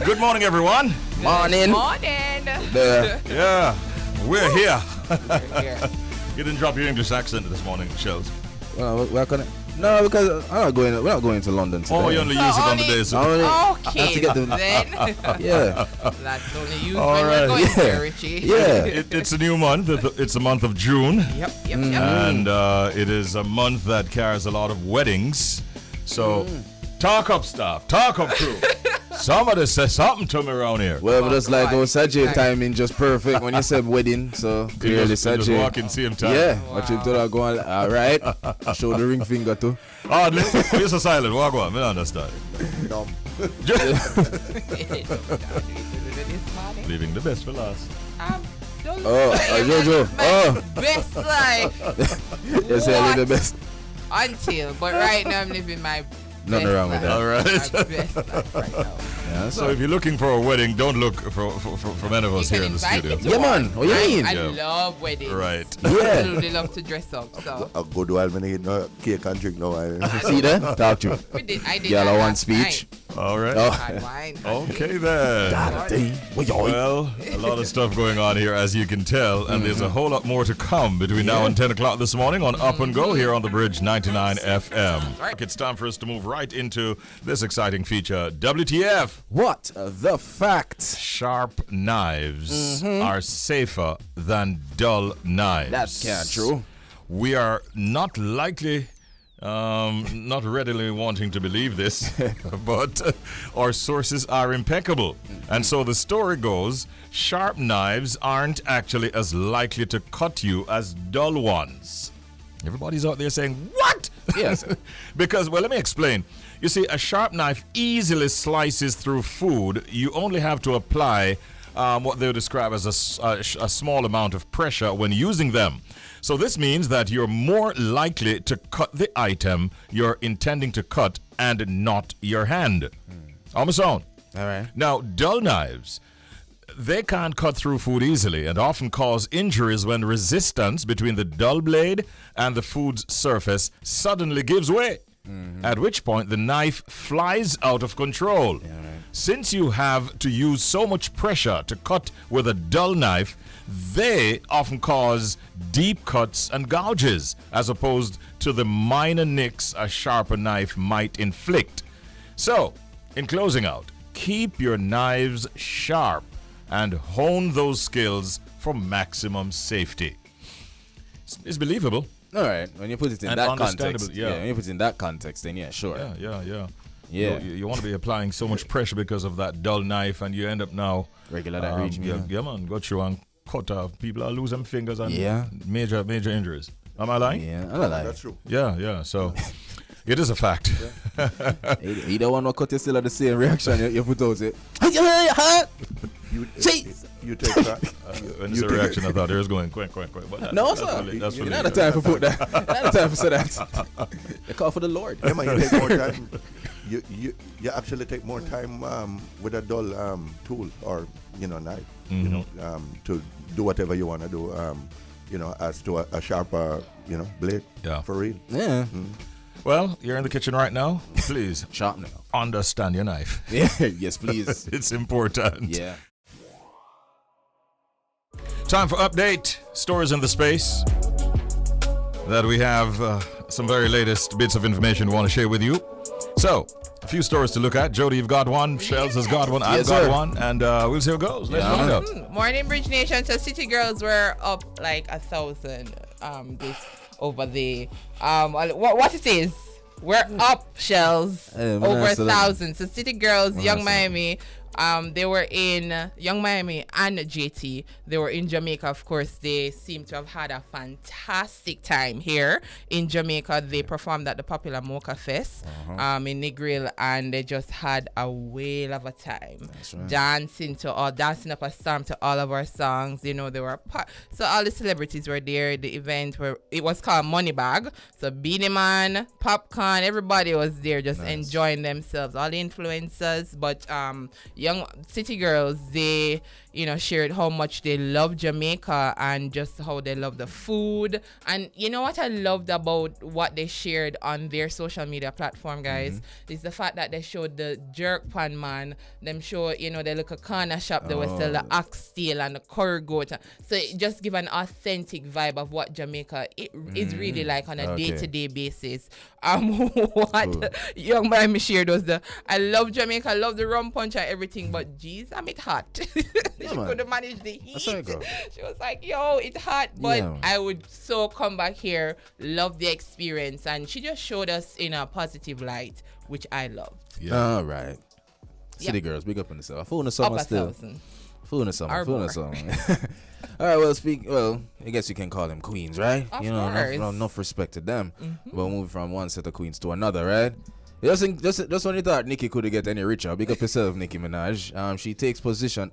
Good morning, everyone. Morning. Morning. Yeah, we're here. We're here. You didn't drop your English accent this morning, Shells. Well, we're gonna. No, because we're not going to London today. Oh, you only use it on the day, so. Okay, to get the- then. Yeah. That's only used All when right. we're going Yeah. there, Richie. Yeah. It's a new month. It's the month of June. Yep. And it is a month that carries a lot of weddings. So, talk up staff, talk up crew. Somebody say something to me around here. Well, just like God. Sajay timing just perfect when you said wedding, so clearly just Sajay. walk in same time. Yeah, watch him to that going. All right, show the ring finger too. Hardly. You're so silent. Walk on. I don't understand. Leaving the best for last. Don't Jojo. best life Yes, I live the best. until, but right now I'm living my Nothing best wrong with life. that. All right. My best life right now. Yeah, So if you're looking for a wedding, don't look for any of us You here can in the invite studio. me to Yeah, one. man. What you mean? I Yeah. love weddings. Right. Yeah. Absolutely love to dress up. So A good while when I eat no cake and drink no wine. See that? Talk to you. I did Girl, that I want last speech. All right. Oh. night. Had wine. Okay then. Well, a lot of stuff going on here, as you can tell, and there's a whole lot more to come between now and 10 o'clock this morning on Up and Go here on the Bridge 99 FM. Right. It's time for us to move right into this exciting feature. WTF? What the fact? Sharp knives are safer than dull knives. That's can't true. We are not likely, not readily wanting to believe this, but our sources are impeccable. And so the story goes, sharp knives aren't actually as likely to cut you as dull ones. Everybody's out there saying, what? Yes. Because, well, let me explain. You see, a sharp knife easily slices through food. You only have to apply what they would describe as a small amount of pressure when using them. So this means that you're more likely to cut the item you're intending to cut and not your hand. Almost on. All right. Now, dull knives, they can't cut through food easily and often cause injuries when resistance between the dull blade and the food's surface suddenly gives way. At which point the knife flies out of control. Since you have to use so much pressure to cut with a dull knife, they often cause deep cuts and gouges, as opposed to the minor nicks a sharper knife might inflict. So, in closing out, keep your knives sharp and hone those skills for maximum safety. It's believable. All right. When you put it in And that understandable, context, yeah. when you put it in that context, then yeah, sure. Yeah. Yeah. You want to be applying so much pressure because of that dull knife, and you end up now Regular that reach me. yeah, man, got you and cut off. People are losing fingers and Yeah. major injuries. Am I lying? Yeah, I don't like. That's true. Yeah. So it is a fact. Either one will cut you still have the same reaction you put out it. You take that. When it's a reaction, I thought there was going quick. But No, that's sir. really- that's You're really not the time for put that. You're not the time for say that. You call for the Lord. Yeah, man, you take more time. You actually take more time with a dull tool or knife, to do whatever you want to do. As to a sharper blade. Yeah. For real. Yeah. Well, you're in the kitchen right now. Please Sharpening up. understand your knife. Yeah. Yes, please. It's important. Yeah. Time for update. Stories in the space that we have some very latest bits of information we want to share with you. So, a few stories to look at. Jody, you've got one. Shells has got one. I've Yes, got sir. one. And we'll see how it goes. Let's find out. Morning, Bridge Nation. So City Girls were up like 1,000 this over the what it is. We're up, Shells, over 1,000. So City Girls, Young Miami, they were in Young Miami and JT. They were in Jamaica. Of course, they seem to have had a fantastic time here in Jamaica. They performed at the popular Mocha Fest in Negril, and they just had a whale of a time. Right. Dancing up a storm to all of our songs. They were so all the celebrities were there. The event it was called Money Bag. So Beanie Man, Popcorn, everybody was there just enjoying themselves. All the influencers, but young city girls, they shared how much they love Jamaica and just how they love the food. And you know what I loved about what they shared on their social media platform, guys, is the fact that they showed the jerk pan man. Them show, they look a corner shop. They will sell the oxtail and the curry goat. So it just give an authentic vibe of what Jamaica is really like on a day-to-day basis. What young man me shared was I love Jamaica, I love the rum punch and everything, but geez, I'm it hot. She couldn't manage the heat. She was like, yo, it's hot, but I would so come back here, love the experience, and she just showed us in a positive light, which I loved. Yeah. All right. City girls, big up on yourself. Fool in the summer still. Fool in the summer. All right, I guess you can call them queens, right? Of course. Enough respect to them. But moving from one set of queens to another, right? Just when you thought Nicki could get any richer, big up yourself, Nicki Minaj. She takes position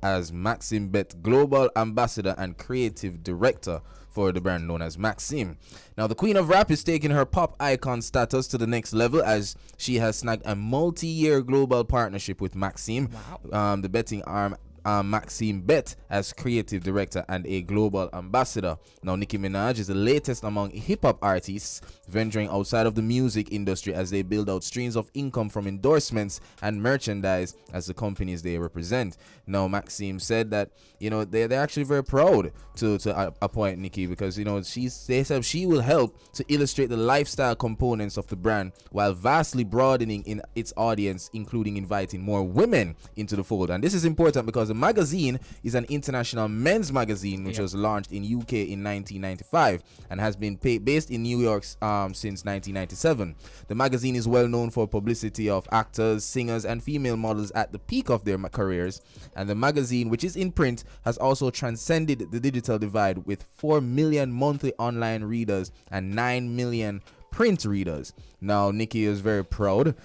as Maxim Bet Global Ambassador and Creative Director for the brand known as Maxim. Now, the Queen of Rap is taking her pop icon status to the next level as she has snagged a multi-year global partnership with Maxim, the betting arm. Maxime Bet as creative director and a global ambassador. Now, Nicki Minaj is the latest among hip-hop artists venturing outside of the music industry as they build out streams of income from endorsements and merchandise as the companies they represent. Now, Maxime said that they're actually very proud to appoint Nicki because they said she will help to illustrate the lifestyle components of the brand while vastly broadening in its audience, including inviting more women into the fold. And this is important because the magazine is an international men's magazine which was launched in UK in 1995 and has been based in New York since 1997. The magazine is well known for publicity of actors, singers, and female models at the peak of their careers. And the magazine, which is in print, has also transcended the digital divide with 4 million monthly online readers and 9 million print readers. Now, Nicki is very proud.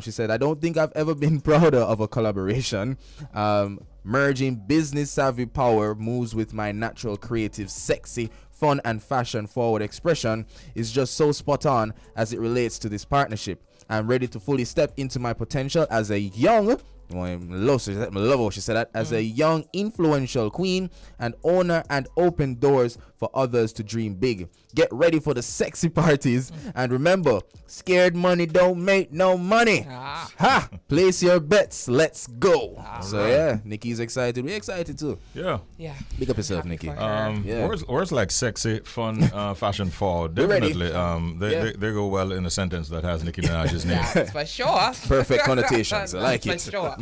She said, I don't think I've ever been prouder of a collaboration. Merging business savvy power moves with my natural, creative, sexy, fun, and fashion forward expression is just so spot on as it relates to this partnership. I'm ready to fully step into my potential as a young, I love what she said that, as a young influential queen and owner, and open doors for others to dream big. Get ready for the sexy parties and remember, scared money don't make no money. Ha! Place your bets. Let's go. So Nicki's excited. We're excited too. Yeah. Big up yourself, Nicki. Words like sexy, fun, fashion forward. Definitely. They go well in a sentence that has Nicki Minaj's name. That's for sure. Perfect connotations. I like it. For sure.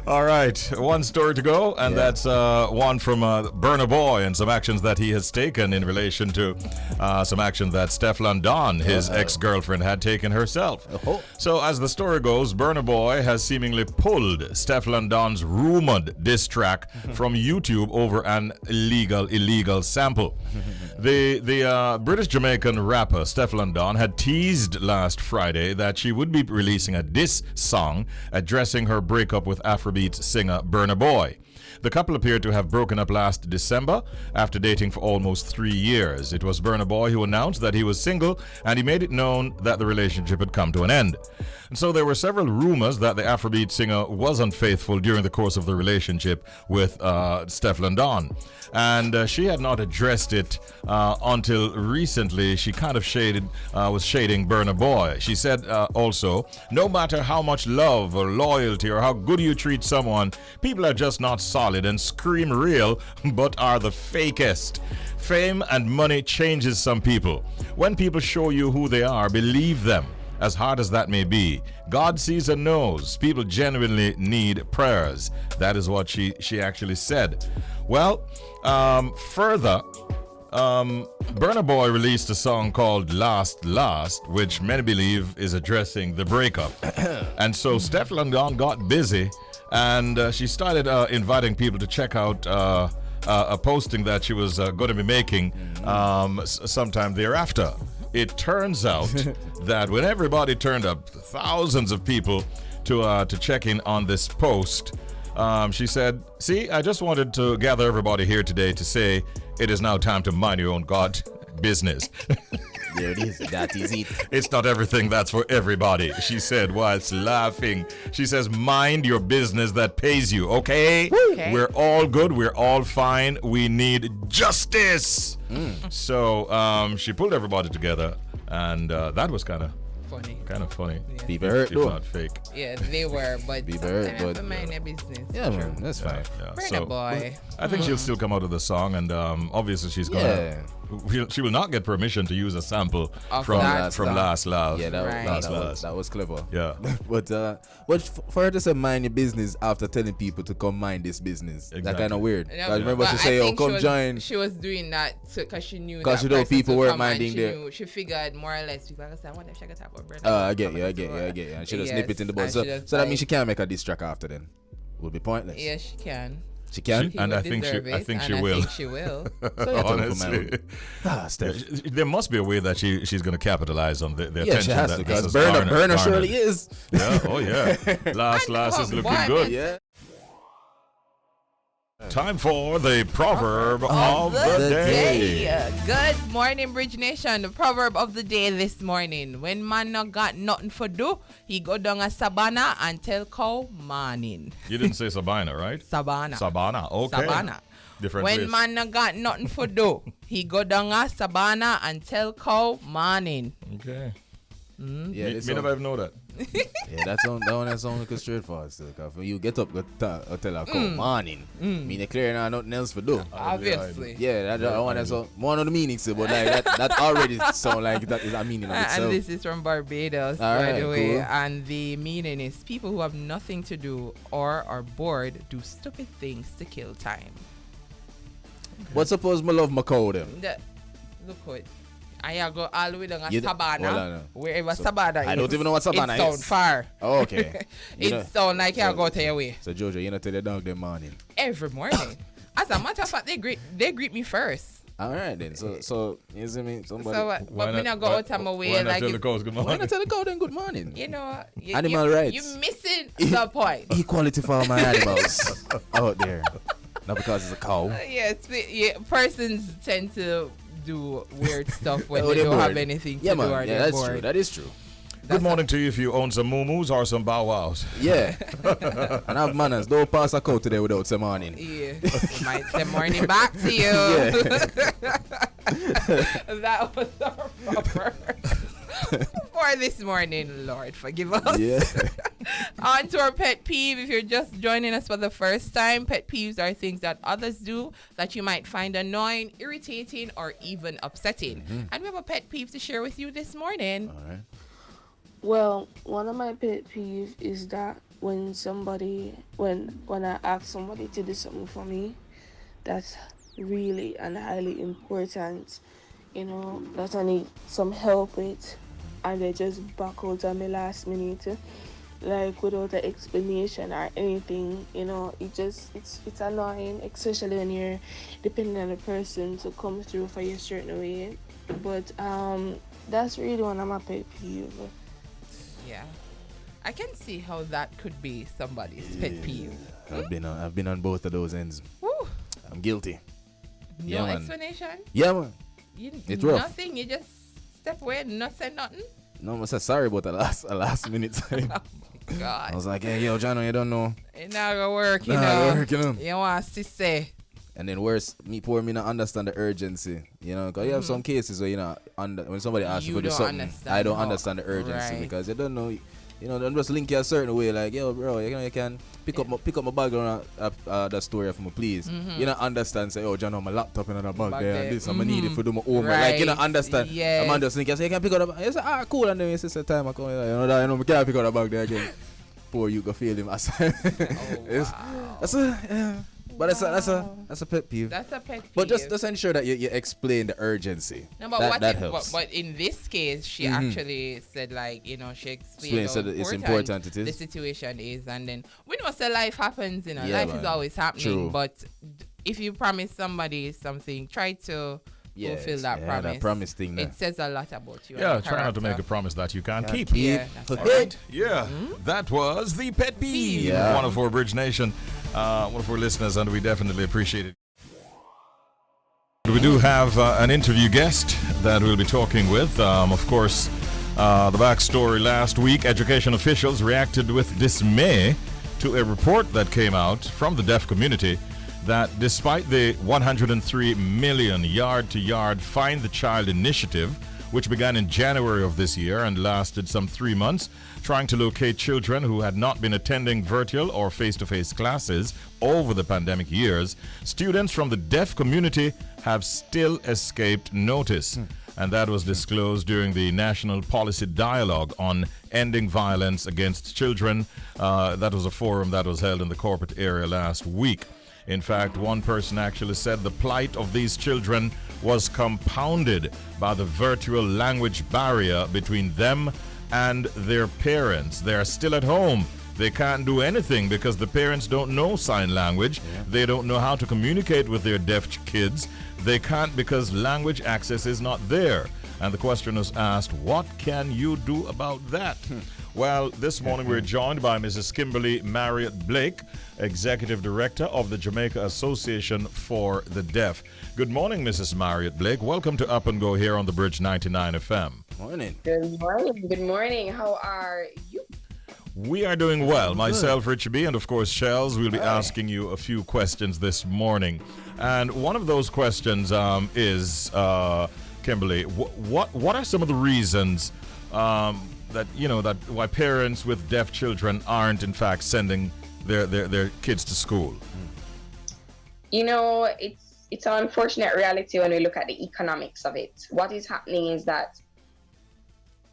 All right, one story to go, and that's one from Burna Boy and some actions that he has taken in relation to some action that Stefflon Don, his ex-girlfriend, had taken herself. So as the story goes, Burna Boy has seemingly pulled Stefflon Don's rumored diss track from YouTube over an illegal sample. The British Jamaican rapper Stefflon Don had teased last Friday that she would be releasing a diss song addressing her breakup with Afrobeat singer Burna Boy. The couple appeared to have broken up last December after dating for almost 3 years. It was Burna Boy who announced that he was single, and he made it known that the relationship had come to an end. And so there were several rumors that the Afrobeat singer was unfaithful during the course of the relationship with Stefflon Don. And she had not addressed it until recently. She kind of was shading Burna Boy. She said also, no matter how much love or loyalty or how good you treat someone, people are just not solid and scream real but are the fakest. Fame and money changes some people. When people show you who they are, believe them. As hard as that may be, God sees and knows. People genuinely need prayers. That is what she actually said. Well, further, Burna Boy released a song called Last, which many believe is addressing the breakup. And so Stefflon Don got busy, and she started inviting people to check out a posting that she was going to be making sometime thereafter. It turns out that when everybody turned up, thousands of people to check in on this post, she said, see, I just wanted to gather everybody here today to say it is now time to mind your own God business. There it is. That is it. It's not everything that's for everybody, she said whilst laughing. She says, mind your business that pays you, okay? We're all good. We're all fine. We need justice. So she pulled everybody together, and that was kind of funny. Yeah. People hurt, If though. not fake. Yeah, they were, but People hurt, sometimes you have but to mind their business. yeah, man, that's fine. Yeah. Bring a boy. I think she'll still come out of the song, and obviously she's gonna. She will not get permission to use a sample Of from that Last Laugh. Yeah, Right. that was clever. Yeah. but for her to say mind your business after telling people to come mind this business, that Exactly. kind of weird. No, 'Cause remember but she I say, "Oh, think come join." She was doing that because she knew 'Cause that she know person people to weren't come and minding she their- knew- She figured more or less people like I said, what if she got type of bread? I get you. And she just snip it in the bud. and So she just that like- means she can't make a diss track after then. Would be pointless. Yeah, she can. She can. He And would I think deserve I it, think and she I will. think she will. Honestly. Steph. There must be a way that she's going to capitalize on the Yeah, attention she has that to, because Mrs. Burner garnered. surely is. Yeah, oh yeah. Last is And, looking boy, good. Yeah. Time for the proverb of the day. Good morning, Bridge Nation. The proverb of the day this morning. When man no got nothing for do, he go down a sabana and tell cow morning. You didn't say Sabina, right? Sabana. Sabana, okay. Sabana. Different When place. man no got nothing for do, he go down a sabana and tell cow morning. Okay. Yeah, Me this never song- even know that. yeah, that one that sound like a straightforward still. Cause when you get up, go tell her come morning. Mean they clear now nothing else for do. Obviously. Yeah, that one that's one of the meanings, still, but like that already sound like that is a meaning of itself. And this is from Barbados, All by right, the way. cool. And the meaning is people who have nothing to do or are bored do stupid things to kill time. But suppose my love my cow them. Look what. I go all the way down a You d- Sabana, hold on. wherever Sabana is. I don't even know what Sabana it sound is. far. Oh, okay. You know- It sound like you go to your way. So Jojo, you know tell the dog them morning. Every morning. As a matter of fact, they greet me first. All right then. So you see me somebody. So, but me not go out of my way. Why not Like, tell the if, cows good Why morning? not tell the cow them good morning? you know, Animal rights. You're missing the point. Equality for all my animals out there. Not because it's a cow. Persons tend to do weird stuff when Oh, they they're don't have bored. anything to Yeah, do man. or Yeah, they're that's bored. true. That is true. Good morning to you if you own some moo-moos or some bow-wows. Yeah. And have manners. Don't pass a cow today without some morning. Yeah, we might say morning back to you. That was our proper for this morning. Lord, forgive us. Yeah. On to our pet peeve. If you're just joining us for the first time, pet peeves are things that others do that you might find annoying, irritating, or even upsetting. And we have a pet peeve to share with you this morning. All right. Well, one of my pet peeves is that when I ask somebody to do something for me, that's really and highly important, that I need some help with, and they just back out on me last minute, like without an explanation or anything, it's annoying, especially when you're depending on the person to come through for you a certain way. But that's really one of my pet peeves. Yeah, I can see how that could be somebody's pet peeve. I've been on both of those ends. Woo. I'm guilty. No Yeah, man. explanation. Yeah, man. It's rough. Nothing. You just step away and not say nothing. No, I said sorry about the last minute time. I God, was like, hey, yo, Jono, you don't know. it not gonna work, you Nah, know. work, you know. You want to say. And then worse, me not understand the urgency, because you have some cases where when somebody asks you You for do don't something, understand I don't how- understand the urgency right. because you don't know, don't just link you a certain way, like, yo, bro, you can pick up my bag around the store for me, please. You don't understand, say, oh, John, my laptop in the bag Bag there, there. and this, I'm gonna need it for do my homework. Like, you don't Right. understand. Yes. A man just think, you say, you can pick up the bag. You say, cool, and then you say, time I come, we can't pick up the bag there again. Poor you go feel him. Oh, wow. But that's a pet peeve. That's a pet peeve. But just ensure that you explain the urgency. No, but that helps. But in this case, she actually said, like, she explained how said that it's important it is. the situation is. And then we know say life happens, Yeah, life is man. always happening. True. But if you promise somebody something, try to fulfill that promise. That promise thing there. It says a lot about you. Yeah, and try not to make a character. promise that you can't keep. Yeah, that's Put all it. right. Yeah, that was the pet peeve. Yeah. One of our Bridge Nation, one of our listeners, and we definitely appreciate it. We do have an interview guest that we'll be talking with. Of course, the backstory last week, education officials reacted with dismay to a report that came out from the deaf community that despite the 103 million yard-to-yard Find the Child initiative, which began in January of this year and lasted some 3 months, trying to locate children who had not been attending virtual or face-to-face classes over the pandemic years, students from the deaf community have still escaped notice. And that was disclosed during the National Policy Dialogue on Ending Violence Against Children. That was a forum that was held in the corporate area last week. In fact, one person actually said the plight of these children was compounded by the virtual language barrier between them and their parents. They're still at home. They can't do anything because the parents don't know sign language. They don't know how to communicate with their deaf kids. They can't because language access is not there. And the question was asked, what can you do about that? Well, this morning we're joined by Mrs. Kimberley Marriott-Blake, Executive Director of the Jamaica Association for the Deaf. Good morning, Mrs. Marriott-Blake. Welcome to Up and Go here on the Bridge 99 FM. Morning. Good morning. Good morning. How are you? We are doing well. Myself, Richie B, and of course, Shells, we'll be asking you a few questions this morning. And one of those questions is, Kimberley, what are some of the reasons that why parents with deaf children aren't in fact sending their kids to school? You know, it's an unfortunate reality when we look at the economics of it. What is happening is that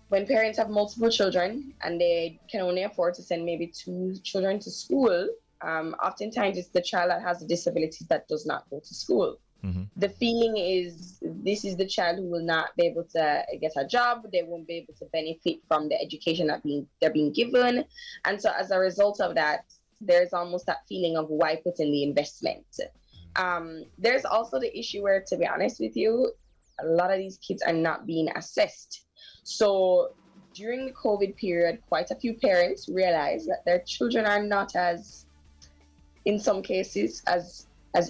when parents have multiple children and they can only afford to send maybe 2 children to school, oftentimes it's the child that has a disability that does not go to school. Mm-hmm. The feeling is this is the child who will not be able to get a job. They won't be able to benefit from the education that they're being given. And so as a result of that, there's almost that feeling of why put in the investment. There's also the issue where, to be honest with you, a lot of these kids are not being assessed. So during the COVID period, quite a few parents realized that their children are not in some cases, as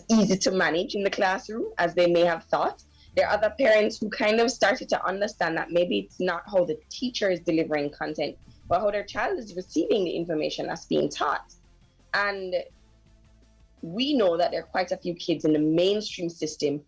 easy to manage in the classroom as they may have thought. There are other parents who kind of started to understand that maybe it's not how the teacher is delivering content, but how their child is receiving the information that's being taught. And we know that there are quite a few kids in the mainstream system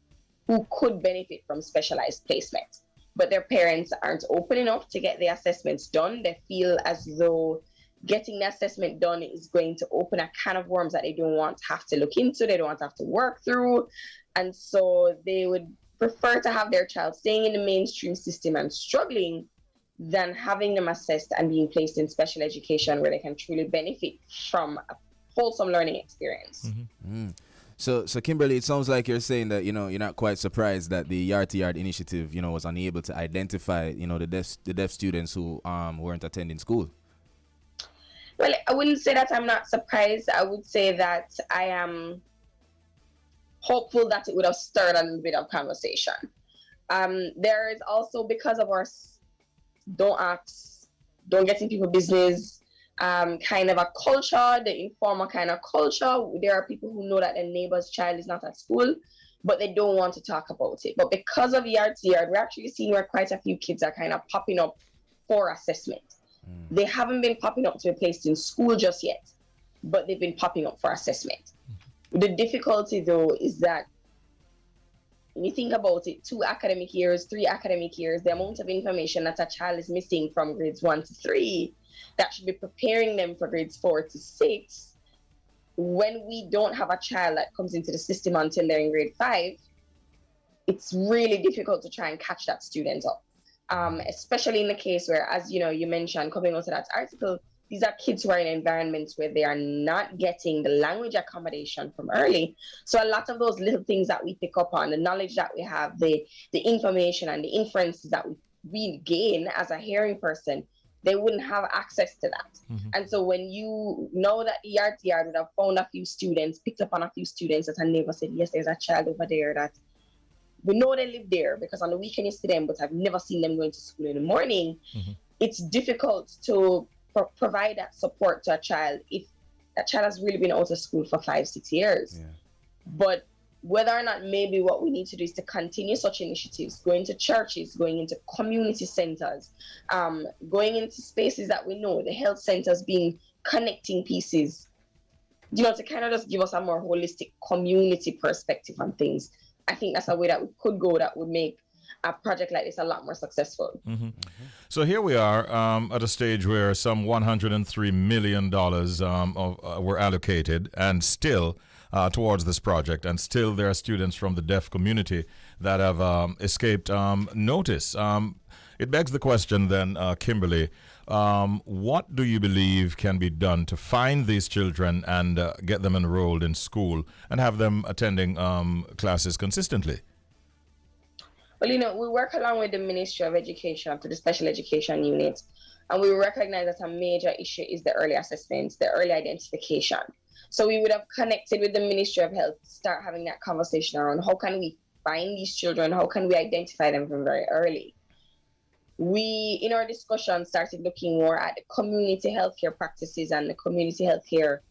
who could benefit from specialized placement, but their parents aren't open enough to get the assessments done. They feel as though getting the assessment done is going to open a can of worms that they don't want to have to look into, they don't want to have to work through. And so they would prefer to have their child staying in the mainstream system and struggling than having them assessed and being placed in special education where they can truly benefit from a wholesome learning experience. Mm-hmm. So Kimberley, it sounds like you're saying that, you're not quite surprised that the yard-to-yard initiative, was unable to identify, the deaf students who weren't attending school. Well, I wouldn't say that I'm not surprised. I would say that I am hopeful that it would have stirred a little bit of conversation. There is also, because of our don't ask, don't get in people's business, kind of a culture, the informal kind of culture. There are people who know that their neighbor's child is not at school, but they don't want to talk about it. But because of yard to yard, we're actually seeing where quite a few kids are kind of popping up for assessment. They haven't been popping up to be placed in school just yet, but they've been popping up for assessment. The difficulty, though, is that when you think about it, 2 academic years, 3 academic years, the amount of information that a child is missing from grades 1 to 3 that should be preparing them for grades 4 to 6, when we don't have a child that comes into the system until they're in grade 5, it's really difficult to try and catch that student up. Especially in the case where, as you mentioned, coming onto that article, these are kids who are in environments where they are not getting the language accommodation from early. So a lot of those little things that we pick up on, the knowledge that we have, the information and the inferences that we gain as a hearing person, they wouldn't have access to that. Mm-hmm. And so when you know that the yard to yard would have found a few students, picked up on a few students that a neighbor said, yes, there's a child over there that we know they live there because on the weekend you see them, but I've never seen them going to school in the morning. Mm-hmm. It's difficult to provide that support to a child if that child has really been out of school for 5-6 years. Yeah. But whether or not maybe what we need to do is to continue such initiatives, going to churches, going into community centers, going into spaces that we know, the health centers being connecting pieces, to kind of just give us a more holistic community perspective on things. I think that's a way that we could go that would make a project like this a lot more successful. So here we are at a stage where some $103 million were allocated and still towards this project, and still there are students from the deaf community that have escaped notice. It begs the question then, Kimberley, what do you believe can be done to find these children and get them enrolled in school and have them attending classes consistently? Well, we work along with the Ministry of Education to the Special Education Unit, and we recognize that a major issue is the early assessment, the early identification. So we would have connected with the Ministry of Health, start having that conversation around how can we find these children, how can we identify them from very early. We, in our discussion, started looking more at the community healthcare practices and the community healthcare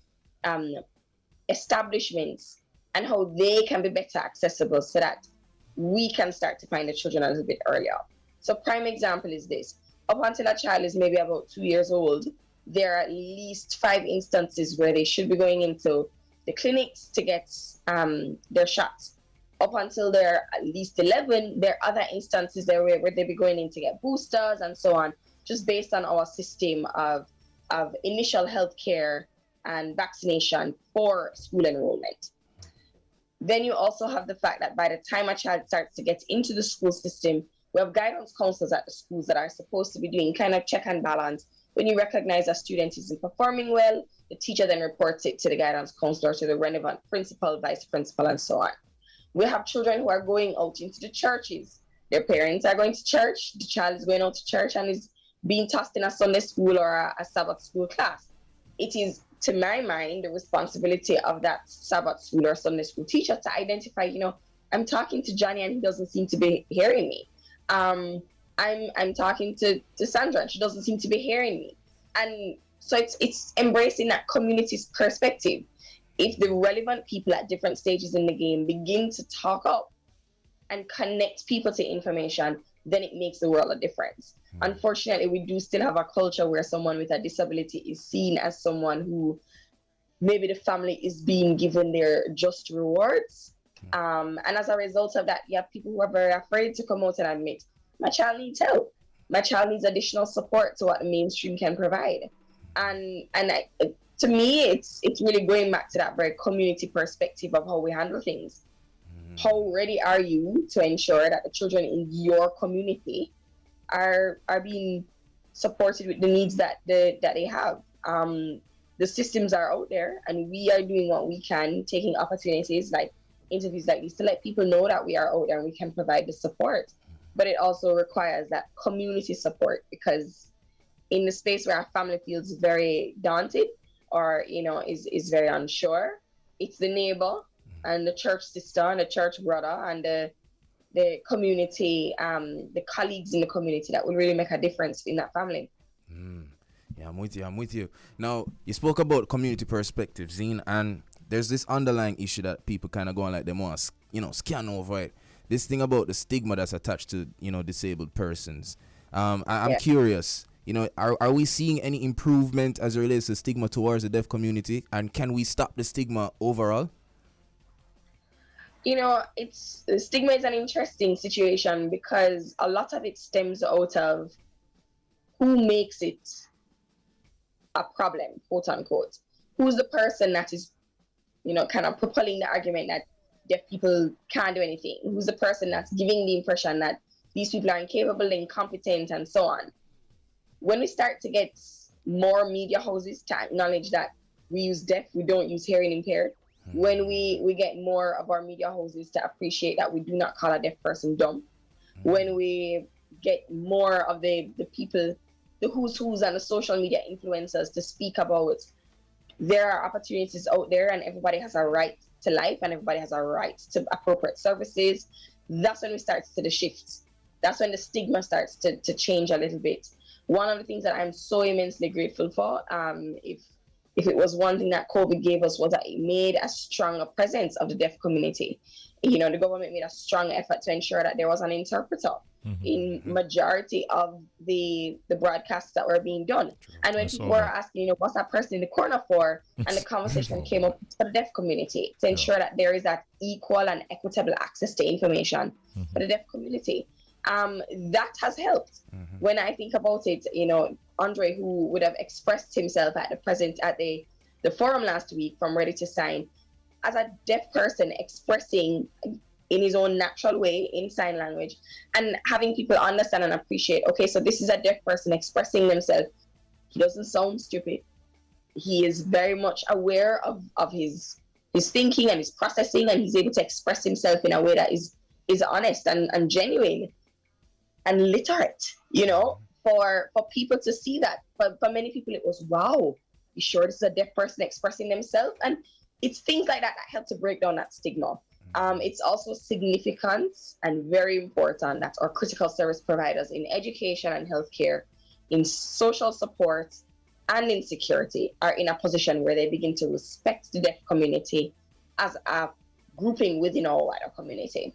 establishments and how they can be better accessible so that we can start to find the children a little bit earlier. So prime example is this. Up until a child is maybe about 2 years old, there are at least 5 instances where they should be going into the clinics to get their shots. Up until they're at least 11, there are other instances there where they be going in to get boosters and so on, just based on our system of initial health care and vaccination for school enrollment. Then you also have the fact that by the time a child starts to get into the school system, we have guidance counselors at the schools that are supposed to be doing kind of check and balance. When you recognize a student isn't performing well, the teacher then reports it to the guidance counselor, to the relevant principal, vice principal, and so on. We have children who are going out into the churches. Their parents are going to church. The child is going out to church and is being tossed in a Sunday school or a Sabbath school class. It is, to my mind, the responsibility of that Sabbath school or Sunday school teacher to identify, I'm talking to Johnny and he doesn't seem to be hearing me. I'm talking to Sandra and she doesn't seem to be hearing me. And so it's embracing that community's perspective. If the relevant people at different stages in the game begin to talk up and connect people to information, then it makes the world a difference. Unfortunately, we do still have a culture where someone with a disability is seen as someone who maybe the family is being given their just rewards. And as a result of that, you have people who are very afraid to come out and admit, my child needs help. My child needs additional support to what the mainstream can provide. To me, it's really going back to that very community perspective of how we handle things. How ready are you to ensure that the children in your community are being supported with the needs that they have? The systems are out there, and we are doing what we can, taking opportunities like interviews like this to let people know that we are out there and we can provide the support. But it also requires that community support, because in the space where our family feels very daunted or is very unsure, it's the neighbor and the church sister and the church brother and the community, the colleagues in the community that will really make a difference in that family. Yeah, I'm with you. Now, you spoke about community perspective, Zine, and there's this underlying issue that people kind of go on like they want to, scan over it. This thing about the stigma that's attached to, disabled persons. I'm curious, are we seeing any improvement as it relates to stigma towards the deaf community? And can we stop the stigma overall? Stigma is an interesting situation because a lot of it stems out of who makes it a problem, quote unquote. Who's the person that is, kind of propelling the argument that deaf people can't do anything? Who's the person that's giving the impression that these people are incapable, incompetent, and so on? When we start to get more media houses to acknowledge that we use deaf, we don't use hearing impaired, when we get more of our media houses to appreciate that we do not call a deaf person dumb, when we get more of the people, the who's and the social media influencers to speak about there are opportunities out there and everybody has a right to life and everybody has a right to appropriate services, that's when we start to see the shifts. That's when the stigma starts to change a little bit. One of the things that I'm so immensely grateful for, if if it was one thing that COVID gave us, was that it made a stronger presence of the deaf community. The government made a strong effort to ensure that there was an interpreter in majority of the broadcasts that were being done. And when people were asking, what's that person in the corner for? And the conversation came up for the deaf community to ensure that there is that equal and equitable access to information for the deaf community. That has helped. When I think about it, Andre, who would have expressed himself at the forum last week from Ready to Sign, as a deaf person expressing in his own natural way in sign language and having people understand and appreciate, okay, so this is a deaf person expressing themselves. He doesn't sound stupid. He is very much aware of his thinking and his processing, and he's able to express himself in a way that is honest and genuine and literate, for people to see that. For many people, it was, wow, you sure this is a deaf person expressing themselves? And it's things like that help to break down that stigma. It's also significant and very important that our critical service providers in education and healthcare, in social support and in security are in a position where they begin to respect the deaf community as a grouping within our wider community.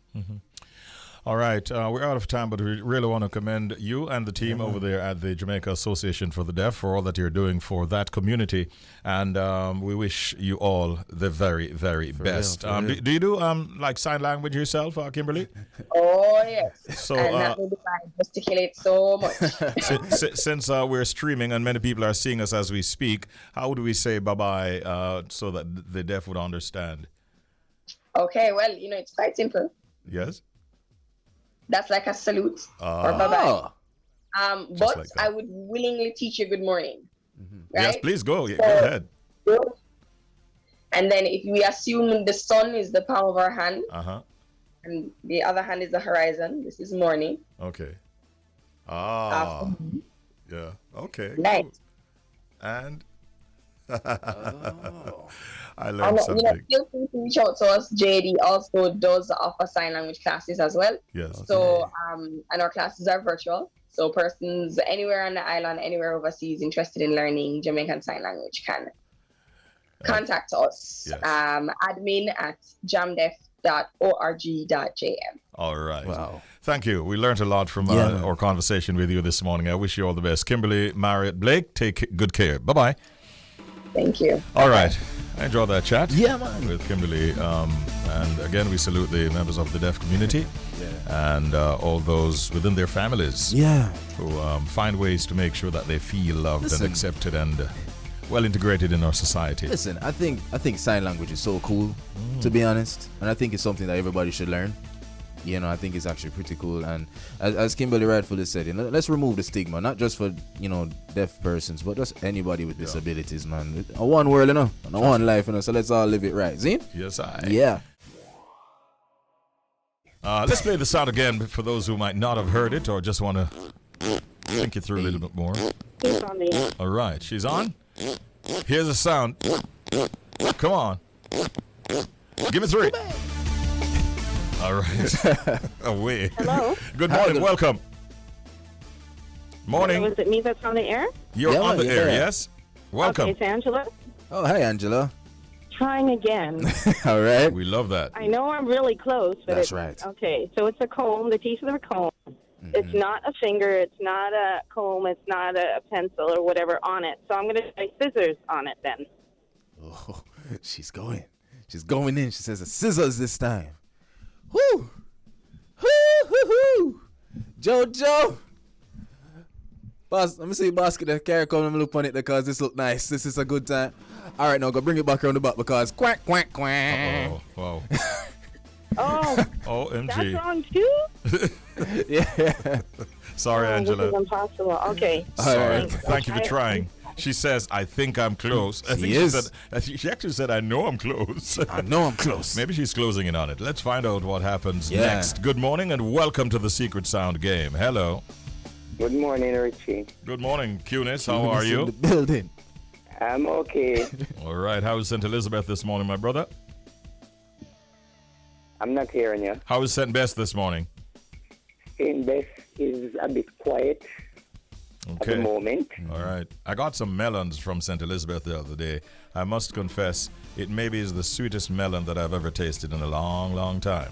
All right, we're out of time, but we really want to commend you and the team over there at the Jamaica Association for the Deaf for all that you're doing for that community, and we wish you all the very, very best. Do you do like sign language yourself, Kimberly? Oh yes. So and that will gesticulate so much. Since we're streaming and many people are seeing us as we speak, how do we say bye-bye so that the deaf would understand? Okay, well, it's quite simple. Yes. That's like a salute or bye-bye. But like I would willingly teach you good morning. Right? Yes, please go. Go ahead. And then if we assume the sun is the palm of our hand, and the other hand is the horizon, this is morning. Okay. Yeah. Okay. Night. Cool. And I learned something. Feel free to reach out to us. JD also does offer sign language classes as well. Yes. So, and our classes are virtual. So persons anywhere on the island, anywhere overseas interested in learning Jamaican Sign Language can contact us. Yes. admin@jamdef.org.jm. All right. Wow. Thank you. We learned a lot from our conversation with you this morning. I wish you all the best. Kimberley Marriott-Blake, take good care. Bye-bye. Thank you. All right. I enjoyed that chat. Yeah, man. With Kimberley. And again, we salute the members of the deaf community and all those within their families who find ways to make sure that they feel loved and accepted and well integrated in our society. Listen, I think sign language is so cool, to be honest, and I think it's something that everybody should learn. I think it's actually pretty cool, and as Kimberly rightfully said, let's remove the stigma, not just for deaf persons, but just anybody with disabilities, man. A one world, and a one life, so let's all live it right. See? Yes, Yeah. Let's play the sound again for those who might not have heard it or just want to think it through a little bit more. All right, she's on. Here's the sound. Come on. Give me 3. All right. Away. Hello. Good morning. Welcome. Morning. Was it me that's on the air? You're on the air, yes? Welcome. Okay, it's Angela. Oh, hi, Angela. Trying again. All right. We love that. I know I'm really close, but That's right. Okay, so it's a comb, the teeth of a comb. It's not a finger, it's not a comb, it's not a pencil or whatever on it. So I'm going to try scissors on it then. Oh, she's going. She's going in. She says the scissors this time. Whoo! Whoo! Jojo! Boss, let me see basket that carry come and look on it because this look nice. This is a good time. All right, now go bring it back around the back because quack, quack, quack. Oh, wow. Oh, OMG. that's wrong too? Yeah. Sorry, Angela. This is impossible. Okay. Sorry. Right. Thank you for trying. She says, I think I'm close. I think she actually said, I know I'm close. I know I'm close. Maybe she's closing in on it. Let's find out what happens Yeah. next. Good morning and welcome to the Secret Sound game. Hello. Good morning, Richie. Good morning, Cunis. How are In you? the building. I'm okay. All right. How is St. Elizabeth this morning, my brother? I'm not hearing you. How is St. Bess this morning? St. Bess is a bit quiet. at the moment. All right. I got some melons from St. Elizabeth the other day. I must confess, it maybe is the sweetest melon that I've ever tasted in a long, long time.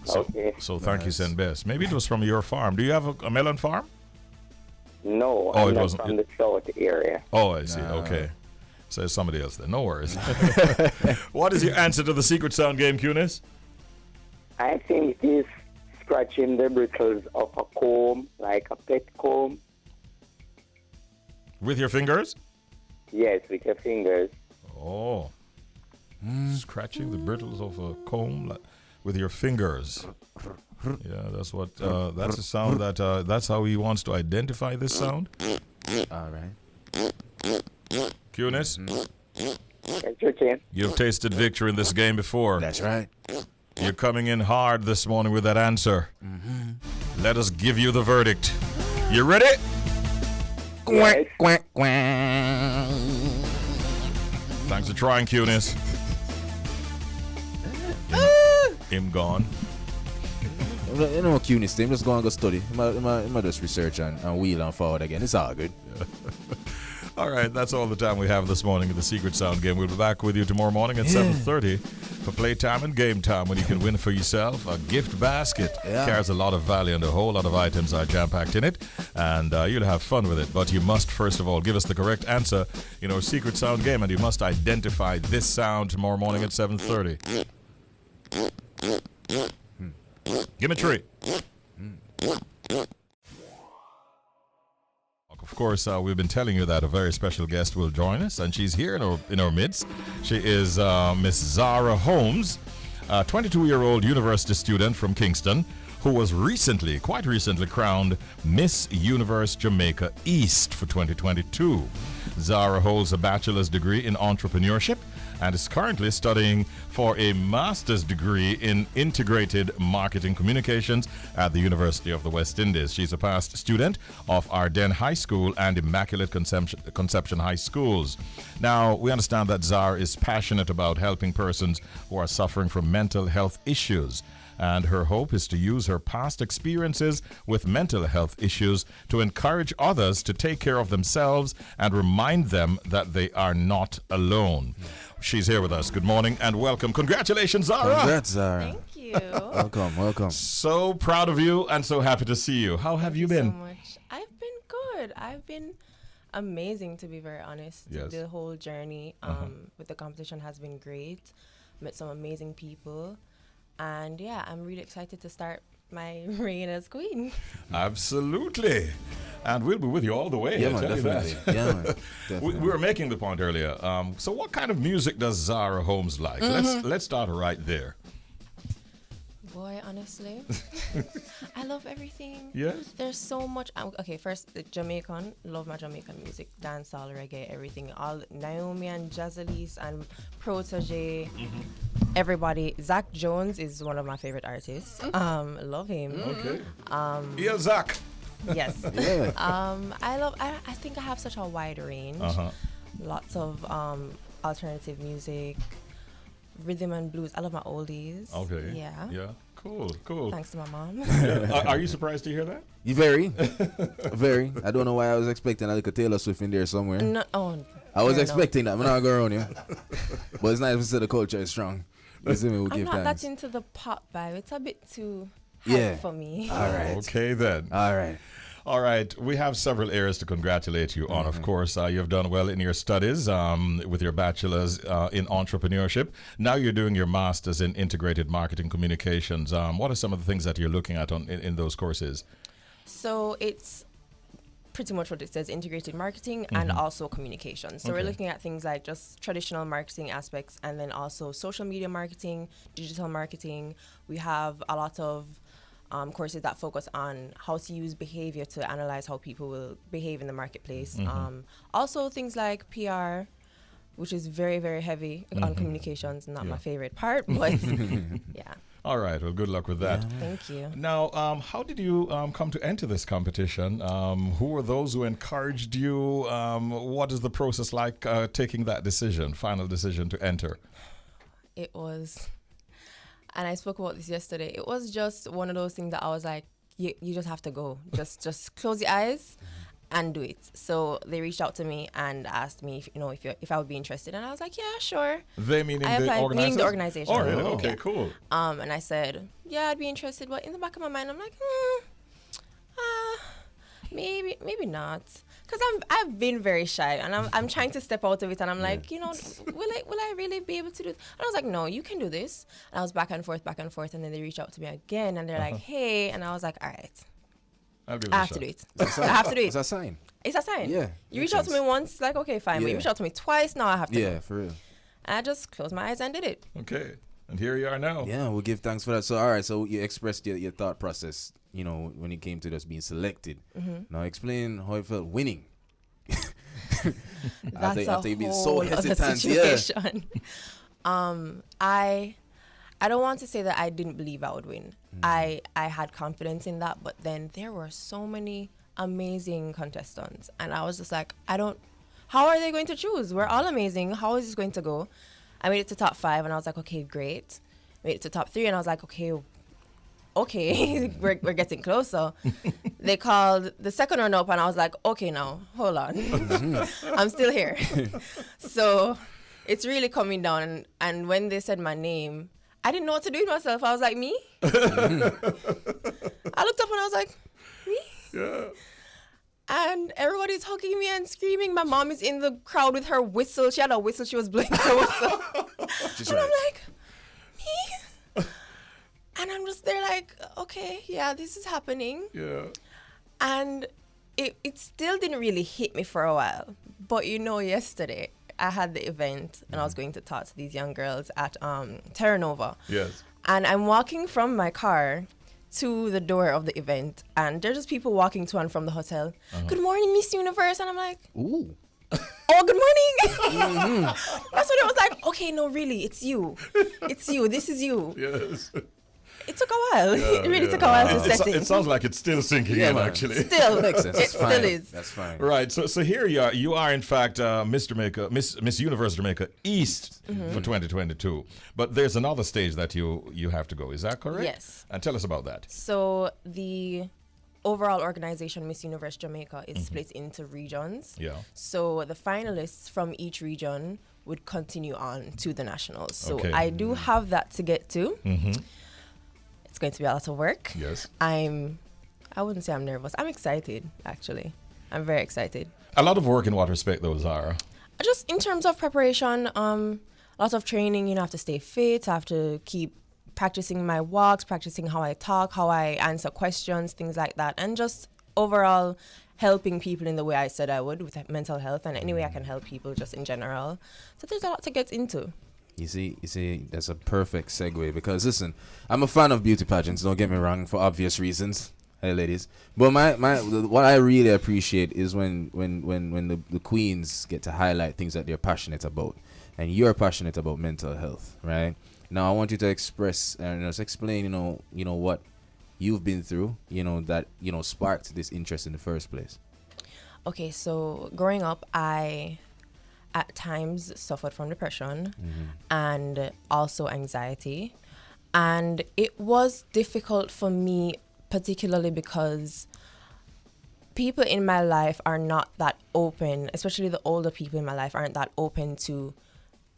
Okay. So thank you, St. Best. Maybe it was from your farm. Do you have a melon farm? No, Oh, it I'm not wasn't- from the south area. Oh, I see. Okay. So it's somebody else then. No worries. What is your answer to the secret sound game, Cunis? I think it is scratching the bristles of a comb, like a pet comb. With your fingers? Yes, with your fingers. Oh. Scratching the brittles of a comb with your fingers. Yeah, that's what. That's a sound that. That's how he wants to identify this sound. All right. Cunis, That's okay. you've tasted victory in this game before. That's right. You're coming in hard this morning with that answer. Let us give you the verdict. You ready? Yes. Thanks for trying, Cunis. Him gone. You know what cuteness thing? Just go and go study. You might just research and wheel and forward again. It's all good. All right, that's all the time we have this morning in the Secret Sound game. We'll be back with you tomorrow morning at 7:30 for playtime and game time, when you can win for yourself a gift basket. Yeah. Carries a lot of value and a whole lot of items are jam-packed in it, and you'll have fun with it. But you must, first of all, give us the correct answer in our Secret Sound game, and you must identify this sound tomorrow morning at 7:30. Give me a tree. Of course, we've been telling you that a very special guest will join us, and she's here in our midst. She is Miss Zara Holmes, a 22-year-old university student from Kingston, who was quite recently, crowned Miss Universe Jamaica East for 2022. Zara holds a bachelor's degree in entrepreneurship and is currently studying for a master's degree in integrated marketing communications at the University of the West Indies. She's a past student of Ardennes High School and Immaculate Conception High Schools. Now, we understand that Zara is passionate about helping persons who are suffering from mental health issues, and her hope is to use her past experiences with mental health issues to encourage others to take care of themselves and remind them that they are not alone. She's here with us. Good morning and welcome. Congratulations, Zara. Congrats, Zara. Thank you. Welcome. So proud of you and so happy to see you. How have you so been? much. I've been good. I've been amazing, to be very honest. Yes. The whole journey with the competition has been great. Met some amazing people. And yeah, I'm really excited to start my reign as queen. Absolutely. And we'll be with you all the way. Yeah, I man, tell you definitely. that. Yeah, man, We definitely. were making the point earlier. So what kind of music does Zara Holmes like? Let's start right there. Boy, honestly, I love everything. Yes? There's so much. Okay, first, the Jamaican. Love my Jamaican music. Dancehall, reggae, everything. All Naomi and Jazalise and Protege. Everybody. Zach Jones is one of my favorite artists. Love him. Okay. Yeah, Zach. Yes. Yeah. I think I have such a wide range. Lots of alternative music, rhythm and blues. I love my oldies. Okay. Yeah. Yeah. Cool. Thanks to my mom. Are you surprised to hear that? You very. I don't know why I was expecting a little Taylor Swift in there somewhere. No, I was fair expecting that. I'm not going around you. But it's nice to see the culture is strong. You see me, we'll I'm give not thanks. that into the pop vibe. It's a bit too Yeah. hype for me. All right. Okay then. All right. We have several areas to congratulate you on. Of course, you've done well in your studies with your bachelor's in entrepreneurship. Now you're doing your master's in integrated marketing communications. What are some of the things that you're looking at in those courses? So it's pretty much what it says, integrated marketing and also communication. So we're looking at things like just traditional marketing aspects and then also social media marketing, digital marketing. We have a lot of courses that focus on how to use behavior to analyze how people will behave in the marketplace. Also things like PR, which is very, very heavy on communications, not my favorite part, but yeah. All right. Well, good luck with that. Thank you. Now, how did you come to enter this competition? Who were those who encouraged you? What is the process like taking that final decision to enter? It was, and I spoke about this yesterday, it was just one of those things that I was like, you just have to go. Just close your eyes and do it. So they reached out to me and asked me if I would be interested, and I was like, yeah, sure. They meaning I the applied, organizers? meaning the organization. Oh, really? Okay, cool. And I said, yeah, I'd be interested, but in the back of my mind, I'm like, maybe not, because I've been very shy, and I'm trying to step out of it, and I'm like, will I really be able to do it? And I was like, no, you can do this. And I was back and forth, and then they reached out to me again, and they're like, hey, and I was like, all right, I have to do it. I have to do it. It's a sign. It's a sign. Yeah. You reach out to me once, it's like, okay, fine. But you reach out to me twice, now I have to. Yeah, for real. And I just closed my eyes and did it. Okay. And here you are now. Yeah, we'll give thanks for that. So, all right, so you expressed your thought process, when it came to just being selected. Now, explain how it felt winning. That's after you being so whole other hesitant. situation. I don't want to say that I didn't believe I would win. I had confidence in that, but then there were so many amazing contestants, and I was just like, how are they going to choose? We're all amazing. How is this going to go? I made it to top 5, and I was like, okay, great. Made it to top 3, and I was like, okay, we're getting closer. They called the second runner up, and I was like, okay, now, hold on. I'm still here. So it's really coming down, and when they said my name, I didn't know what to do with myself. I was like, me? I looked up, and I was like, me? Yeah. And everybody's hugging me and screaming. My mom is in the crowd with her whistle. She had a whistle. She was blowing her whistle. And I'm like, me? And I'm just there like, okay, yeah, this is happening. Yeah. And it still didn't really hit me for a while. But yesterday I had the event and I was going to talk to these young girls at Terra Nova. Yes. And I'm walking from my car to the door of the event, and there's just people walking to and from the hotel. Good morning, Miss Universe. And I'm like, ooh. Oh, good morning. That's what it was like. Okay, no, really, it's you. It's you. This is you. Yes. It took a while. It really took a while to set it. It sounds like it's still sinking in, actually. Still. Makes sense. It still is. That's fine. Right. So here you are. You are, in fact, Miss Universe Jamaica East for 2022. But there's another stage that you have to go. Is that correct? Yes. And tell us about that. So the overall organization, Miss Universe Jamaica, is split into regions. Yeah. So the finalists from each region would continue on to the nationals. So Okay. I do have that to get to. It's going to be a lot of work. Yes. I wouldn't say I'm nervous. I'm excited, actually. I'm very excited. A lot of work in what respect, though, Zara? Just in terms of preparation, lots of training. I have to stay fit. I have to keep practicing my walks, practicing how I talk, how I answer questions, things like that. And just overall helping people in the way I said I would with mental health and any way I can help people just in general. So there's a lot to get into. You see, that's a perfect segue because listen, I'm a fan of beauty pageants. Don't get me wrong, for obvious reasons, hey ladies. But what I really appreciate is when the queens get to highlight things that they're passionate about, and you're passionate about mental health, right? Now I want you to express and explain, what you've been through, that sparked this interest in the first place. Okay, so growing up, I at times suffered from depression and also anxiety. And it was difficult for me, particularly because people in my life are not that open, especially the older people in my life aren't that open to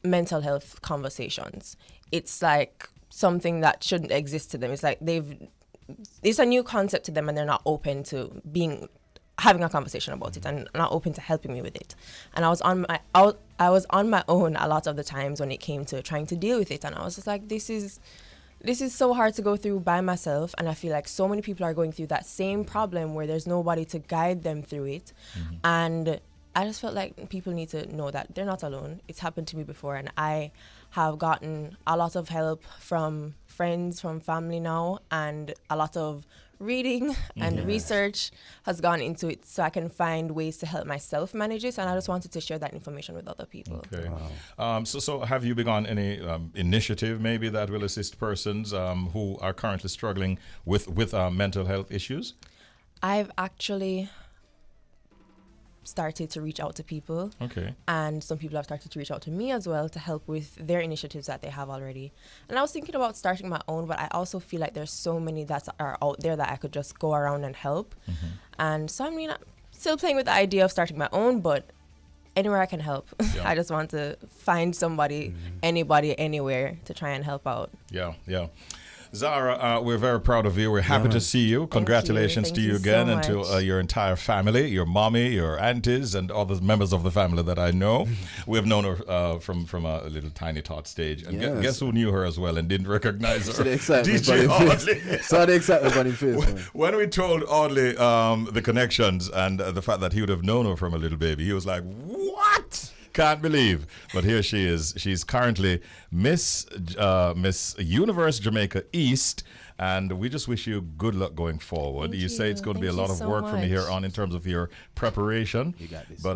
mental health conversations. It's like something that shouldn't exist to them. It's like it's a new concept to them and they're not open to having a conversation about it and not open to helping me with it. And I was on my own a lot of the times when it came to trying to deal with it, and I was just like, this is so hard to go through by myself, and I feel like so many people are going through that same problem where there's nobody to guide them through it. And I just felt like people need to know that they're not alone. It's happened to me before, and I have gotten a lot of help from friends, from family now, and a lot of reading and research has gone into it so I can find ways to help myself manage it, and I just wanted to share that information with other people. Okay. Wow. So have you begun any initiative maybe that will assist persons who are currently struggling with mental health issues? I've actually started to reach out to people. Okay. And some people have started to reach out to me as well to help with their initiatives that they have already. And I was thinking about starting my own, but I also feel like there's so many that are out there that I could just go around and help. And so still playing with the idea of starting my own, but anywhere I can help. Yeah. I just want to find somebody, anybody, anywhere to try and help out. Yeah. Zara, we're very proud of you. We're happy to see you. Congratulations Thank to you you again so and to much. your entire family, your mommy, your aunties, and all the members of the family that I know. We've known her from a little tiny tot stage. And guess who knew her as well and didn't recognize her? So the excitement DJ Audley. Saw the excitement on his face. Man. When we told Audley the connections and the fact that he would have known her from a little baby, he was like, what? Can't believe. But here she is. She's currently Miss Universe Jamaica East. And we just wish you good luck going forward. Thank You say it's going to be a Thank lot you of so work from much. here on in terms of your preparation. You got this. But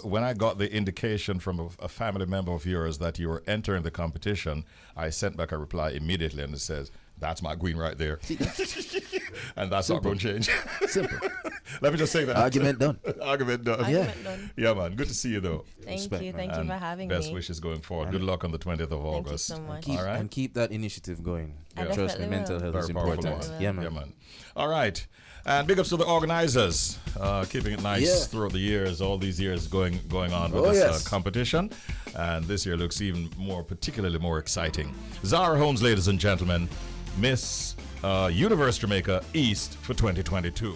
when I got the indication from a family member of yours that you were entering the competition, I sent back a reply immediately, and it says, "That's my queen right there," and that's not going to change. Simple. Let me just say that. Argument done. Argument done. Argument done. Yeah, man. Good to see you, though. Thank Respect, you. man. Thank you And for having best me. wishes going forward. Good luck on the 20th of Thank you August. so much. Keep, All right. And keep that initiative going. I Trust me, definitely mental will. health Very is powerful important. one. Yeah, man. Yeah, man. All right. And big ups to the organizers, keeping it nice throughout the years, all these years going on with this competition. And this year looks even particularly more exciting. Zara Holmes, ladies and gentlemen, Miss Universe Jamaica East for 2022.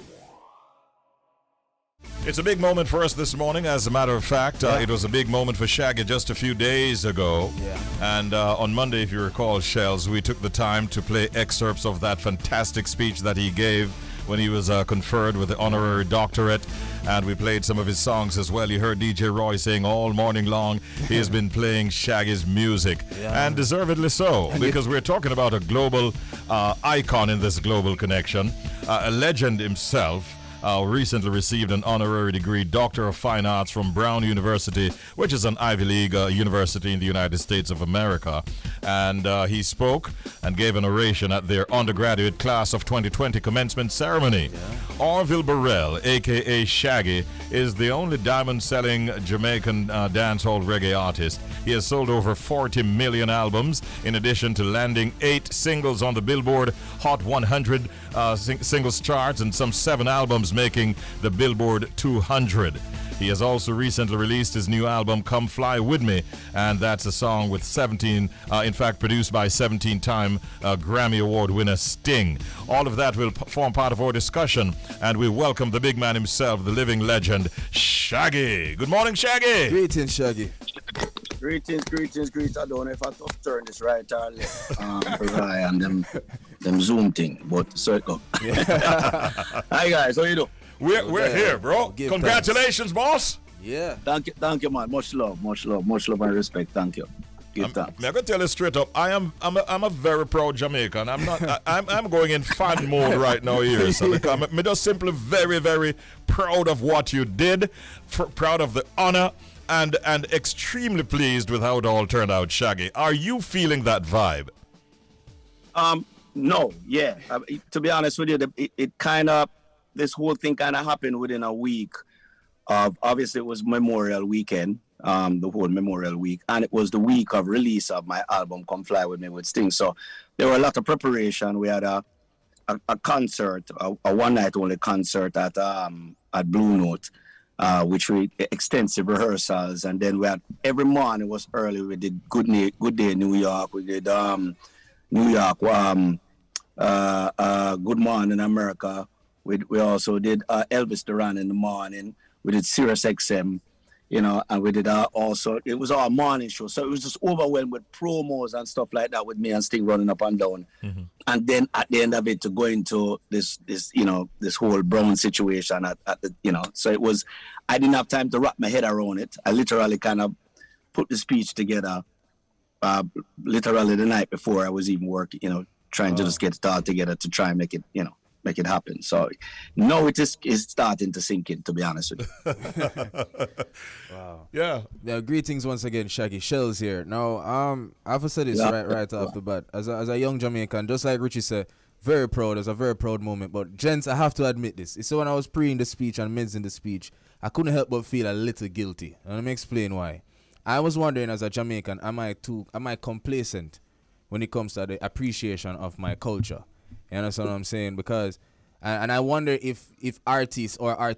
It's a big moment for us this morning. As a matter of fact, it was a big moment for Shaggy just a few days ago. Yeah. And on Monday, if you recall, Shells, we took the time to play excerpts of that fantastic speech that he gave when he was conferred with the honorary doctorate. And we played some of his songs as well. You heard DJ Roy saying all morning long he has been playing Shaggy's music. And deservedly so, because we're talking about a global icon in this global connection, a legend himself. Recently received an honorary degree, Doctor of Fine Arts from Brown University, which is an Ivy League university in the United States of America. And he spoke and gave an oration at their Undergraduate Class of 2020 Commencement Ceremony. Orville Burrell, a.k.a. Shaggy, is the only diamond-selling Jamaican dancehall reggae artist. He has sold over 40 million albums, in addition to landing 8 singles on the Billboard Hot 100 singles charts and some 7 albums making the Billboard 200. He has also recently released his new album, Come Fly With Me, and that's a song with produced by 17-time Grammy Award winner Sting. All of that will form part of our discussion, and we welcome the big man himself, the living legend, Shaggy. Good morning, Shaggy. Greetings, Shaggy. Greetings. I don't know if I have to turn this right or left. And them Zoom thing, but circle. Hi guys, how you doing? We're here, bro. Congratulations, boss. Yeah. Thank you, man. Much love and respect. Thank you. Give thanks. I'm gonna tell you straight up. I'm a very proud Jamaican. I'm not. I'm going in fan mode right now here. So I'm just simply very, very proud of what you did. Proud of the honor. And extremely pleased with how it all turned out, Shaggy. Are you feeling that vibe? No, yeah. To be honest with you, it kind of, this whole thing kind of happened within a week of, obviously it was Memorial Weekend, the whole Memorial Week, and it was the week of release of my album, Come Fly With Me with Sting. So there were a lot of preparation. We had a concert, a one-night only concert at Blue Note. Which we extensive rehearsals, and then we had every morning was early. We did Good Day New York. We did New York Good Morning America. We also did Elvis Duran in the morning. We did Sirius XM, and we did also, it was our morning show. So it was just overwhelmed with promos and stuff like that with me and Sting running up and down. Mm-hmm. And then at the end of it to go into this whole Brown situation at the, so it was, I didn't have time to wrap my head around it. I literally kind of put the speech together, literally the night before I was even working, trying to just get it all together to try and make it happen. So no, it is starting to sink in, to be honest with you. Wow. Yeah. Greetings once again, Shaggy. Shells here. Now, I have to say this right off the bat. As a young Jamaican, just like Richie said, very proud. It's a very proud moment. But gents, I have to admit this. So when I was pre in the speech and mids in the speech, I couldn't help but feel a little guilty. And let me explain why. I was wondering, as a Jamaican, am I complacent when it comes to the appreciation of my culture? You understand what I'm saying? Because And I wonder if artists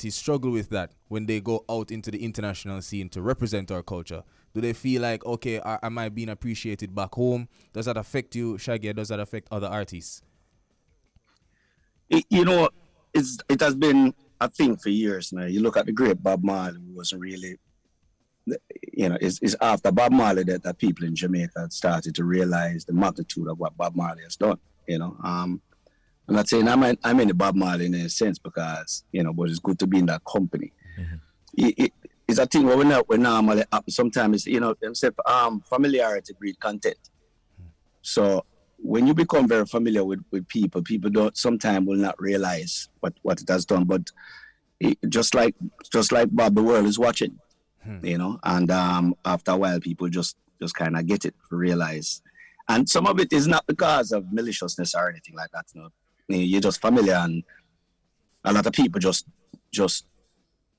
struggle with that when they go out into the international scene to represent our culture. Do they feel like, okay, am I being appreciated back home? Does that affect you, Shaggy? Or does that affect other artists? It has been a thing for years now. You look at the great Bob Marley, who wasn't really, it's after Bob Marley that people in Jamaica started to realize the magnitude of what Bob Marley has done. I'm not saying I'm in the Bob Marley in a sense because, but it's good to be in that company. Mm-hmm. It's a thing where we normally happen. Sometimes, them say familiarity breeds content. So when you become very familiar with people don't sometimes will not realize what it has done. But just like Bob, the world is watching, and after a while people just kind of get it, realize. And some of it is not because of maliciousness or anything like that. You're just familiar, and a lot of people just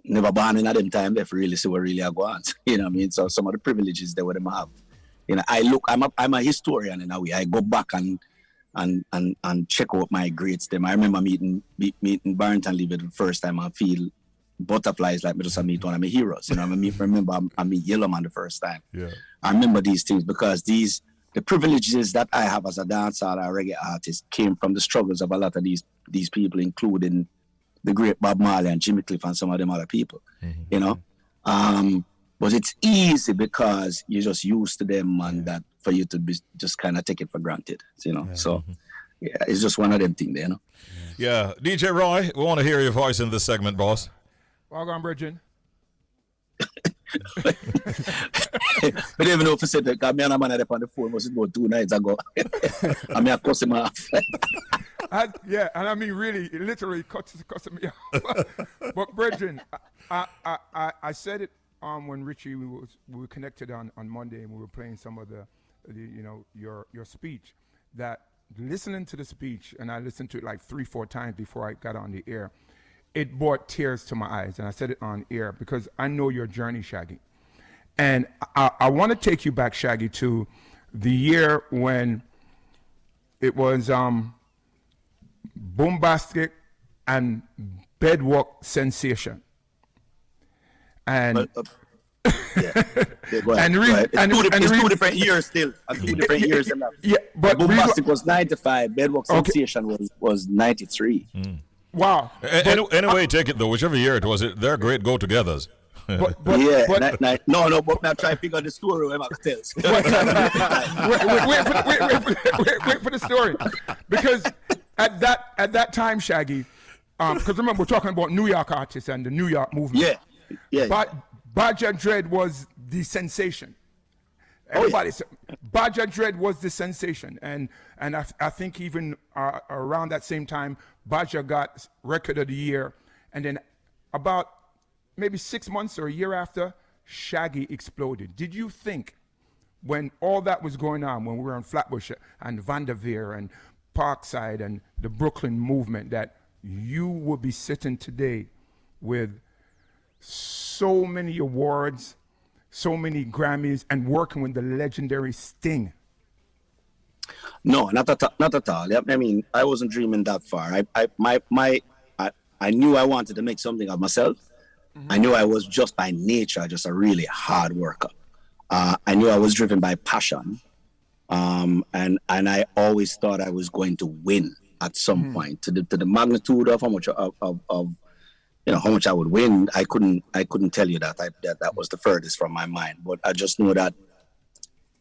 never born in at them time. They really see what really are going on. You know what I mean? So some of the privileges they would have. I'm a historian in a way. I go back and check out my greats. Them. I remember meeting Barrington Levy the first time. I feel butterflies like me just meet one of my heroes. I meet Yellowman the first time. Yeah. I remember these things because the privileges that I have as a dancehall or reggae artist came from the struggles of a lot of these people, including the great Bob Marley and Jimmy Cliff and some of them other people, But it's easy because you're just used to them and that for you to be just kind of take it for granted, So, it's just one of them things, Yeah. DJ Roy, we want to hear your voice in this segment, boss. Welcome, Bridget. I don't even know if I said that because me and a man had on the phone was about 2 nights ago. I mean, I cussed him off. And I mean, really, it literally cuts me off. But Bridget, I said it when Richie we were connected on Monday and we were playing some of the your speech. That listening to the speech, and I listened to it like 3-4 times before I got on the air. It brought tears to my eyes, and I said it on air because I know your journey, Shaggy. And I want to take you back, Shaggy, to the year when it was bombastic and bedwalk sensation. And two different years still. 2 different years. Yeah, but bombastic was 95. Bedwalk sensation was 93. Mm. Wow. Anyway, take it though, whichever year it was, they're great go-togethers. But I'm trying to figure out the story I'm going to tell. Wait for the story. Because at that time, Shaggy, because remember we're talking about New York artists and the New York movement. Yeah. But Baja Dread was the sensation. Everybody said Baja Dread was the sensation, and I think even around that same time, Baja got Record of the Year, and then about maybe 6 months or a year after, Shaggy exploded. Did you think, when all that was going on, when we were on Flatbush and Vanderveer and Parkside and the Brooklyn movement, that you would be sitting today with so many awards, so many Grammys, and working with the legendary Sting? No, not at all. I mean, I wasn't dreaming that far. I knew I wanted to make something of myself. Mm-hmm. I knew I was just by nature just a really hard worker. I knew I was driven by passion, and I always thought I was going to win at some point. To the magnitude of how much how much I would win, I couldn't tell you that. That was the furthest from my mind. But I just know that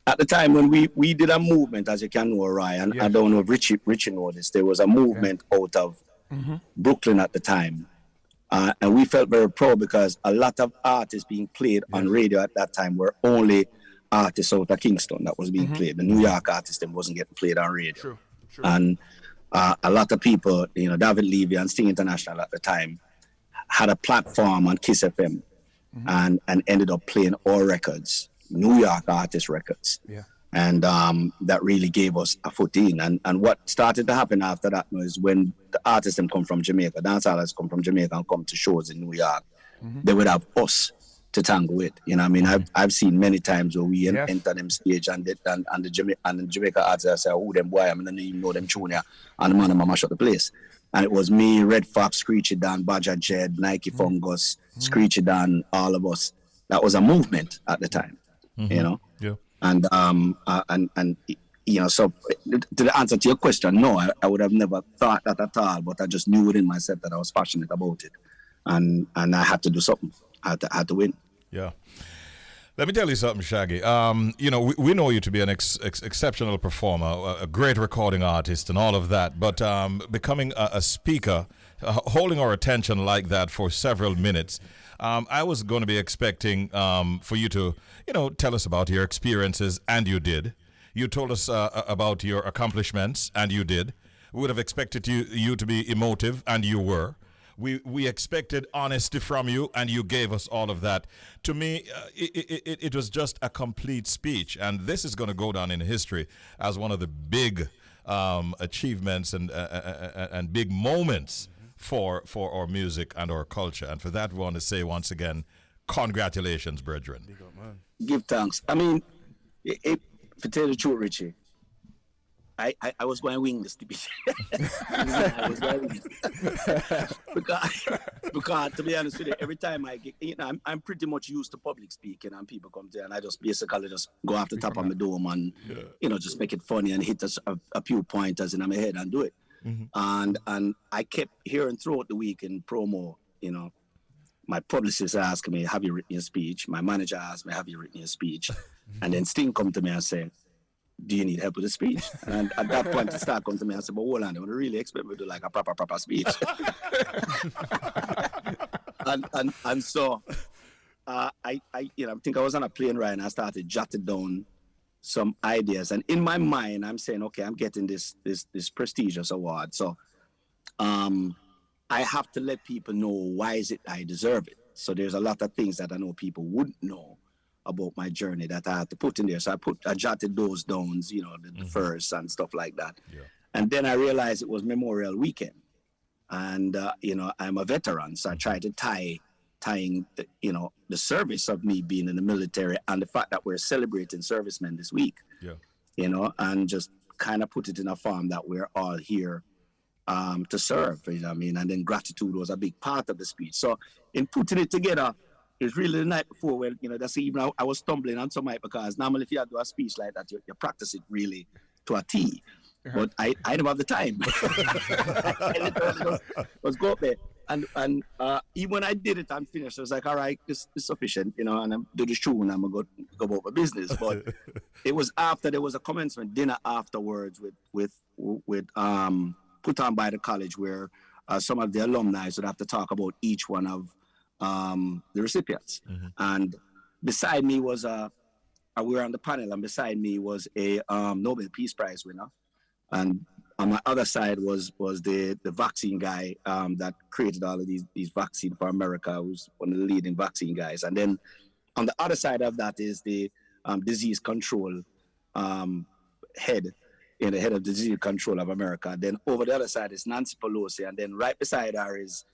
at the time when we did a movement, as you can know, Ryan, I don't know if Richie knows this, there was a movement out of Brooklyn at the time. And we felt very proud because a lot of artists being played on radio at that time were only artists out of Kingston that was being played. The New York artists them wasn't getting played on radio. True. And a lot of people, David Levy and Sting International at the time had a platform on Kiss FM and ended up playing all records, New York artist records. Yeah. And that really gave us a foot in. And what started to happen after that was when the artists them come from Jamaica, dancehallers come from Jamaica and come to shows in New York, they would have us to tango with. I mean, I've seen many times where we enter them stage and the Jamaica artists say, "Who them boy? I mean, I don't even know them tune and the man and mama shut the place." And it was me, Red Fox, Screechy Dan, Badger Jed, Nike Fungus, Screechy Dan, all of us. That was a movement at the time, you know. Yeah. And you know, so to the answer to your question, no, I would have never thought that at all. But I just knew within myself that I was passionate about it, and I had to do something. I had to win. Yeah. Let me tell you something, Shaggy. You know, we know you to be an exceptional performer, a great recording artist, and all of that. But becoming a speaker, holding our attention like that for several minutes, I was going to be expecting for you to, you know, tell us about your experiences, and you did. You told us about your accomplishments, and you did. We would have expected you to be emotive, and you were. We expected honesty from you, and you gave us all of that. To me, it was just a complete speech, and this is going to go down in history as one of the big achievements and big moments for our music and our culture. And for that, we want to say once again, congratulations, brethren. Big up, man. Give thanks. I mean, to tell the truth, Richie, I was going to wing this speech. I was going to wing it. because to be honest with you, every time I get, you know, I'm pretty much used to public speaking, and people come there, and I just basically just go off the top of my dome and, you know, just make it funny and hit a few pointers in my head and do it. And I kept hearing throughout the week in promo, you know, my publicist asked me, have you written your speech? My manager asked me, have you written your speech? And then Sting come to me and said, do you need help with the speech? And at that point, the star come to me and said, but hold on, they would really expect me to do like a proper speech. and so I you know, I think I was on a plane ride, and I started jotting down some ideas. And in my mind, I'm saying, okay, I'm getting this prestigious award. So I have to let people know why is it I deserve it. So there's a lot of things that I know people wouldn't know about my journey that I had to put in there. So I jotted those down, you know, the first and stuff like that. Yeah. And then I realized it was Memorial Weekend. And, you know, I'm a veteran. So I tried to tying, you know, the service of me being in the military and the fact that we're celebrating servicemen this week, you know, and just kind of put it in a form that we're all here to serve, you know what I mean? And then gratitude was a big part of the speech. So in putting it together, it's really the night before when, you know, that's even I was stumbling on some night, because normally if you do a speech like that, you practice it really to a T. But I didn't have the time. Let's go up there. And even when I did it and finished, I was like, all right, this is sufficient, you know, and I'm do the show and I'm going to go about my business. But it was after there was a commencement dinner afterwards with put on by the college, where some of the alumni would have to talk about each one of the recipients. And beside me was we were on the panel, and beside me was a Nobel Peace Prize winner. And on my other side was the vaccine guy that created all of these vaccines for America, who's one of the leading vaccine guys. And then on the other side of that is the disease control head, you know, the head of disease control of America. Then over the other side is Nancy Pelosi, and then right beside her is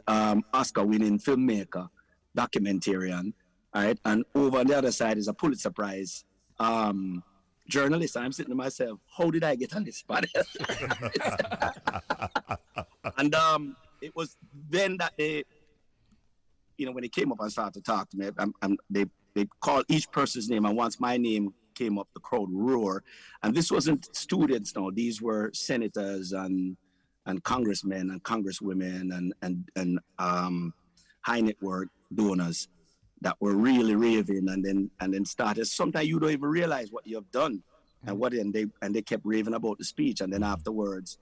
Oscar-winning filmmaker, documentarian, all right? And over on the other side is a Pulitzer Prize journalist. I'm sitting to myself, how did I get on this spot? And it was then that they, you know, when they came up and started to talk to me, they called each person's name, and once my name came up, the crowd roared. And this wasn't students, no, these were senators and congressmen and congresswomen and high net worth donors that were really raving, and then started. Sometimes you don't even realize what you have done, and they kept raving about the speech. And then afterwards,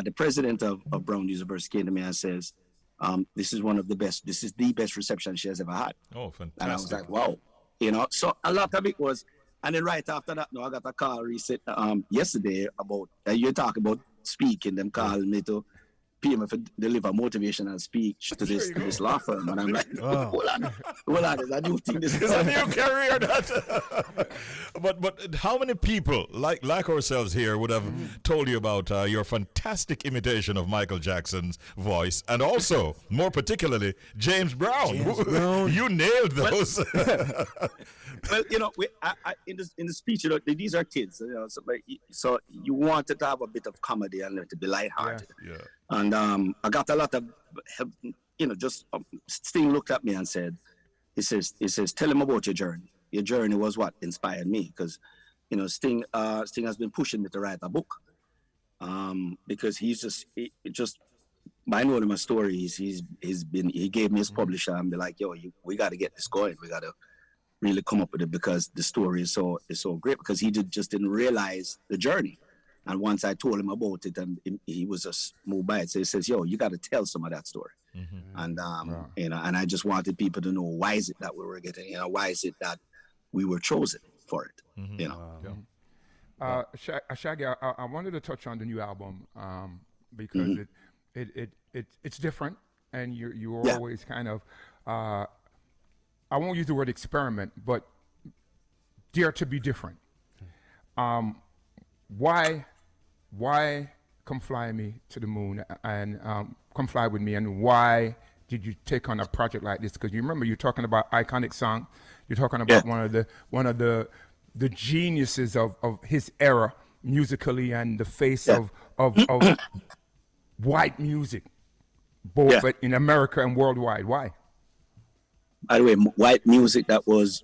the president of Brown University came to me and says, "This is one of the best. This is the best reception she has ever had." Oh, fantastic! And I was like, "Wow," you know. So a lot of it was, and then right after that, I got a call yesterday about you talk about speaking. Them called me to pay me for deliver motivational speech to this law firm, and I'm like, hold on, I do think this is a new career. But how many people like ourselves here would have told you about your fantastic imitation of Michael Jackson's voice, and also more particularly James Brown? You nailed those. Well, you know, in the speech, you know, these are kids, you know, so you wanted to have a bit of comedy and to be lighthearted. And I got a lot of help, just Sting looked at me and said, he says, tell him about your journey. Your journey was what inspired me, because, Sting has been pushing me to write a book. Because he's just by knowing my stories, he gave me his publisher and be like, yo, we got to get this going. We got to really come up with it, because the story is so great, because he just didn't realize the journey. And once I told him about it, and he was just moved by it. So he says, yo, you got to tell some of that story. And, and I just wanted people to know, why is it that we were getting, why is it that we were chosen for it, Shaggy, I wanted to touch on the new album, because it's different, and you're always kind of, I won't use the word experiment, but dare to be different. Why Come Fly Me to the Moon and Come Fly With Me, and why did you take on a project like this? Because you remember, you're talking about iconic song, you're talking about one of the geniuses of his era musically, and the face of white music, both in America and worldwide. Why? By the way, white music that was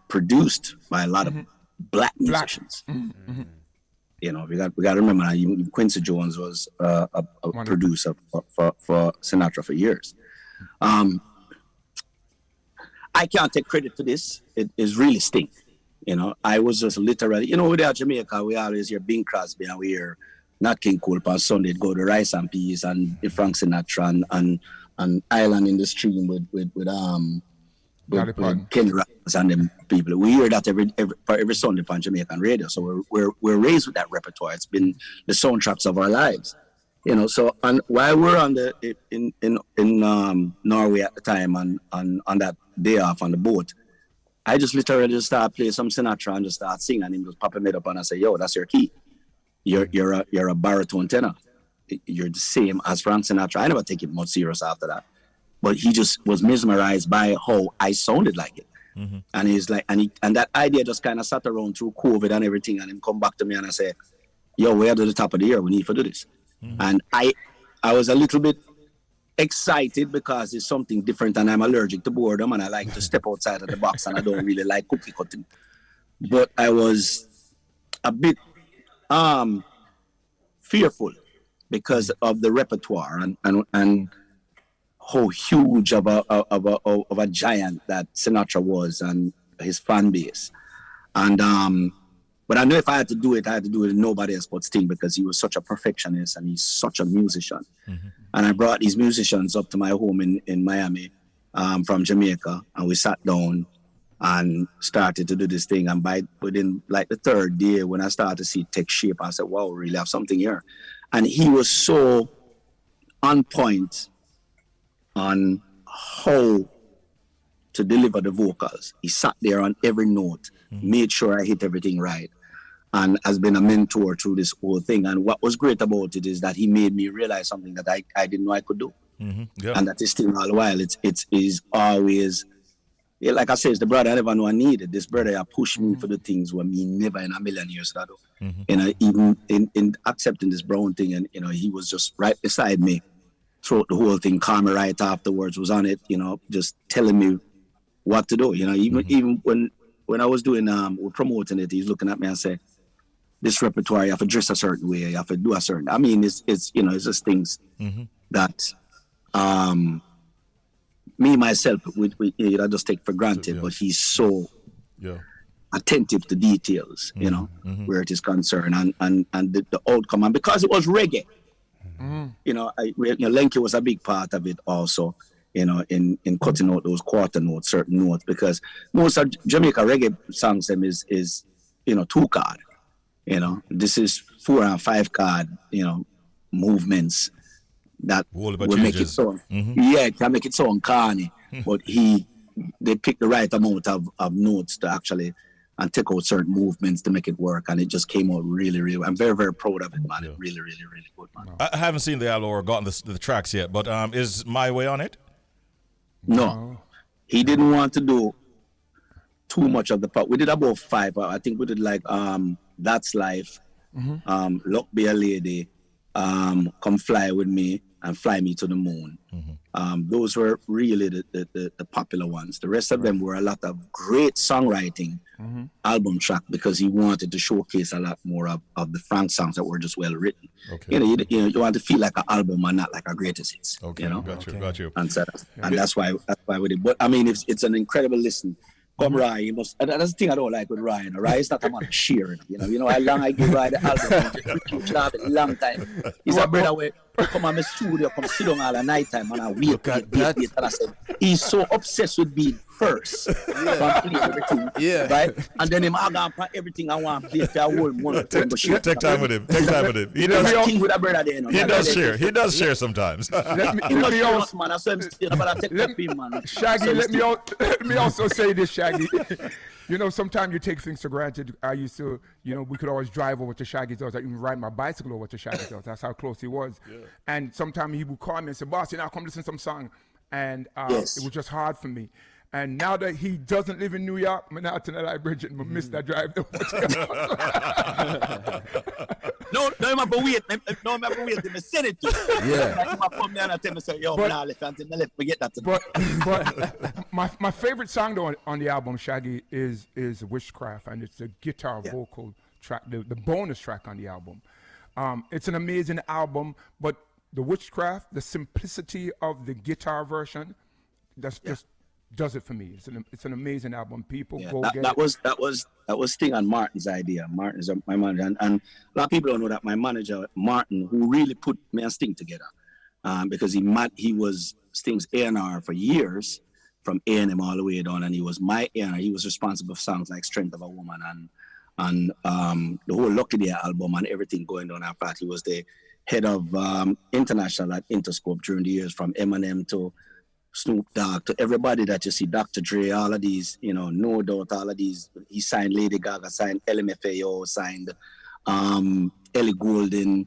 produced by a lot of black musicians. We got to remember now, even Quincy Jones was a producer for Sinatra for years. I can't take credit for this. It is really Sting. I was just literally, without Jamaica, we always hear Bing Crosby, and we hear Nat King Cole on Sunday, go to Rice and Peas and Frank Sinatra and Island in the Stream with Kenny Rogers and them people. We hear that every Sunday on Jamaican radio. So we're raised with that repertoire. It's been the soundtracks of our lives. So, and while we're in Norway at the time, and on that day off on the boat, I just literally just start playing some Sinatra and just start singing, and him just popping it up, and I say, yo, that's your key. You're a baritone tenor. You're the same as Frank Sinatra. I never take it much serious after that, but he just was mesmerized by how I sounded like it. And he's like, and that idea just kind of sat around through COVID and everything, and him come back to me and I say, yo, we're at the top of the year, we need to do this. And I was a little bit excited, because it's something different, and I'm allergic to boredom, and I like to step outside of the box, and I don't really like cookie cutting. But I was a bit fearful because of the repertoire and how huge of a giant that Sinatra was, and his fan base. And but I knew if I had to do it with nobody else but Sting, because he was such a perfectionist and he's such a musician. And I brought these musicians up to my home in Miami from Jamaica, and we sat down and started to do this thing. And within like the third day, when I started to see it take shape, I said, wow, we really have something here. And he was so on point on how to deliver the vocals. He sat there on every note, made sure I hit everything right, and has been a mentor through this whole thing. And what was great about it is that he made me realize something that I didn't know I could do. And that is still all the while. It's always, like I said, it's the brother I never know I needed. This brother I pushed me for the things where me never in a million years that do. Even in accepting this Brown thing, and he was just right beside me throughout the whole thing, called me right afterwards, was on it, just telling me what to do. Even when I was doing we're promoting it, he's looking at me and say, this repertoire, you have to dress a certain way, you have to do a certain, I mean, it's just things that me myself I just take for granted, but he's so attentive to details, where it is concerned, and the outcome. And because it was reggae, Lenky was a big part of it also, in cutting out those quarter notes, certain notes, because most of Jamaica reggae songs them is 2-card. This is 4 and 5 card, movements that will make it sound. It can make it sound corny, but they pick the right amount of notes to actually and take out certain movements to make it work, and it just came out really, really. I'm very, very proud of it, man. It really, really, really good, man. I haven't seen the album or gotten the tracks yet, but is My Way on it? No, he didn't want to do too much of the part. We did about 5. I think we did like That's Life, Luck Be a Lady, Come Fly With Me, and Fly Me to the Moon. Those were really the popular ones. The rest of them were a lot of great songwriting album track, because he wanted to showcase a lot more of the Frank songs that were just well written. Okay. You want to feel like an album and not like a greatest hits. Okay, got you. And that's why we did. But I mean, it's an incredible listen. Come Ryan, you must. That's the thing I don't like with Ryan. Ryan is not a man of sheer. You know how long I give Ryan the album. We should have it a long time. He's a brother where come on my studio, come sit down all the night time, and I wait. And I said he's so obsessed with being first. Everything, right? And then him I got everything I want to play for a whole month. Take time with him. He does share. He does share sometimes. Shaggy, let me also say this, Shaggy. You know, sometimes you take things for granted. I used to, we could always drive over to Shaggy's house. I even ride my bicycle over to Shaggy's house. That's how close he was. Yeah. And sometimes he would call me and say, "Boss, come listen to some song." And it was just hard for me. And now that he doesn't live in New York, I'm now tonight I Bridget and miss that drive. No, remember wait. No, remember wait. They send it to you. Yeah. Like, come down and tell me, say, yo, forget that. But my favorite song though on the album, Shaggy, is Witchcraft, and it's a guitar vocal track, the bonus track on the album. It's an amazing album, but the Witchcraft, the simplicity of the guitar version, just does it for me. It's an amazing album. People go get it. That was Sting and Martin's idea. Martin is my manager, and a lot of people don't know that my manager Martin, who really put me and Sting together, because he was Sting's A&R for years, from A&M all the way down, and he was my A&R. He was responsible for songs like "Strength of a Woman" and the whole Lucky Day album and everything going on after that. He was the head of international at Interscope during the years, from Eminem to Snoop Dogg to everybody that you see, Dr. Dre, all of these, No Doubt, all of these. He signed Lady Gaga, signed LMFAO, signed Ellie Goulding,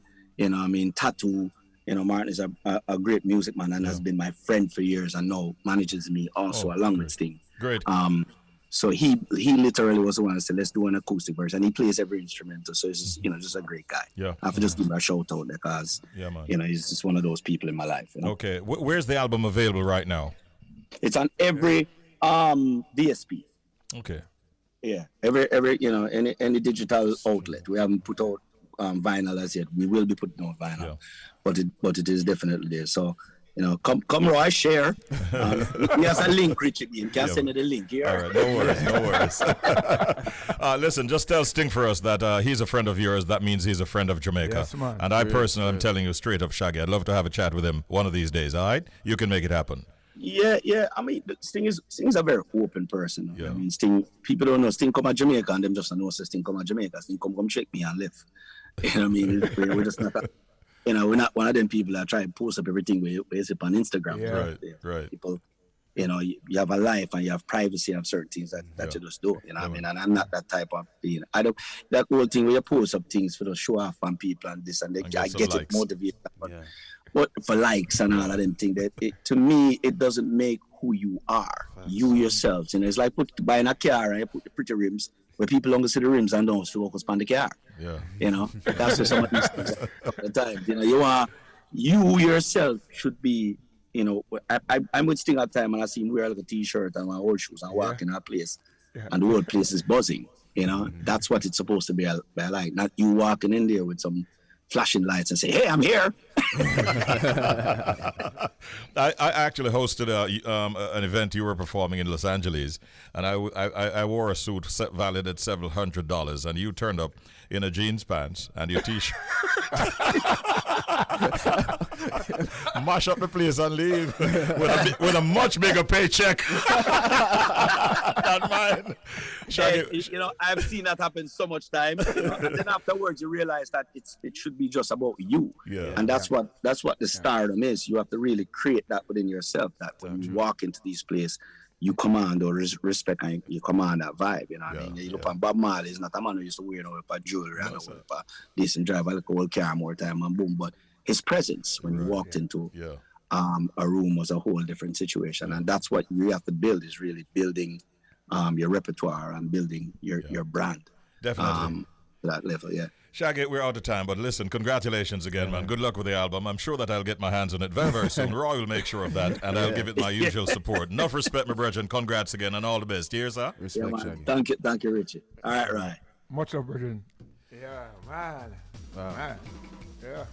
Tattoo. Martin is a great music man and has been my friend for years, and now manages me also along with Sting. Great. So he literally was the one that said, let's do an acoustic version. And he plays every instrumental. So he's just, just a great guy. Yeah. I have to just give him a shout out because, he's just one of those people in my life. Okay. Where's the album available right now? It's on every DSP. Okay. Yeah. Every any digital outlet. We haven't put out vinyl as yet. We will be putting out vinyl. Yeah. But it is definitely there. So, come Roy, share. Here's a link, Richie B. You can send me the link here. All right, no worries. Listen, just tell Sting for us that he's a friend of yours. That means he's a friend of Jamaica. Yes, man. And I personally am telling you straight up, Shaggy, I'd love to have a chat with him one of these days, all right? You can make it happen. Yeah. I mean, Sting's a very open person. Yeah. I mean, Sting, people don't know. Sting come to Jamaica and them just don't know Sting come to Jamaica. Sting come check me and live. You know what I mean? We're just not we're not one of them people that try to post up everything we see on Instagram. Yeah, right. People, you have a life and you have privacy, you have certain things that you just do. You know what I mean? And I'm not that type of being. I don't, that whole thing where you post up things for the show off on people and this and that. I get it motivated. But for likes and all of them things, to me, it doesn't make who you are. You yourselves. It's like buying a car and you put the pretty rims where people don't see the rims and don't focus on the car. Yeah. That's what some of these things at the time. You yourself should be, I'm with Sting at the time and I see him wear like a t-shirt and my old shoes and walk in our place and the whole place is buzzing. That's what it's supposed to be like. Not you walking in there with some flashing lights and say, "Hey, I'm here." I actually hosted an event you were performing in Los Angeles, and I wore a suit valued at several $100s, and you turned up in a jeans pants and your t-shirt. Mash up the place and leave with a much bigger paycheck than mine. Shaggy. I've seen that happen so much time. And then afterwards, you realize that it should be just about you. Yeah. And that's what the stardom is. You have to really create that within yourself. That when you walk into these places, you command or respect and you command that vibe. You know what I mean? You look on Bob Marley. Is not a man who used to wear a jewelry and a decent drive, like a old car more time and boom. But his presence when you walked into a room was a whole different situation. And that's what you have to build, is really building your repertoire and building your brand. Definitely. that level, yeah. Shaggy, we're out of time, but listen, congratulations again, man. Good luck with the album. I'm sure that I'll get my hands on it very, very soon. Roy will make sure of that, and I'll give it my usual support. Enough respect, my brethren. Congrats again, and all the best. Cheers, sir. Respect, yeah, Shaggy. Thank you, Richie. All right, right. Much love, brethren. Yeah, man. Wow. Man. Yeah.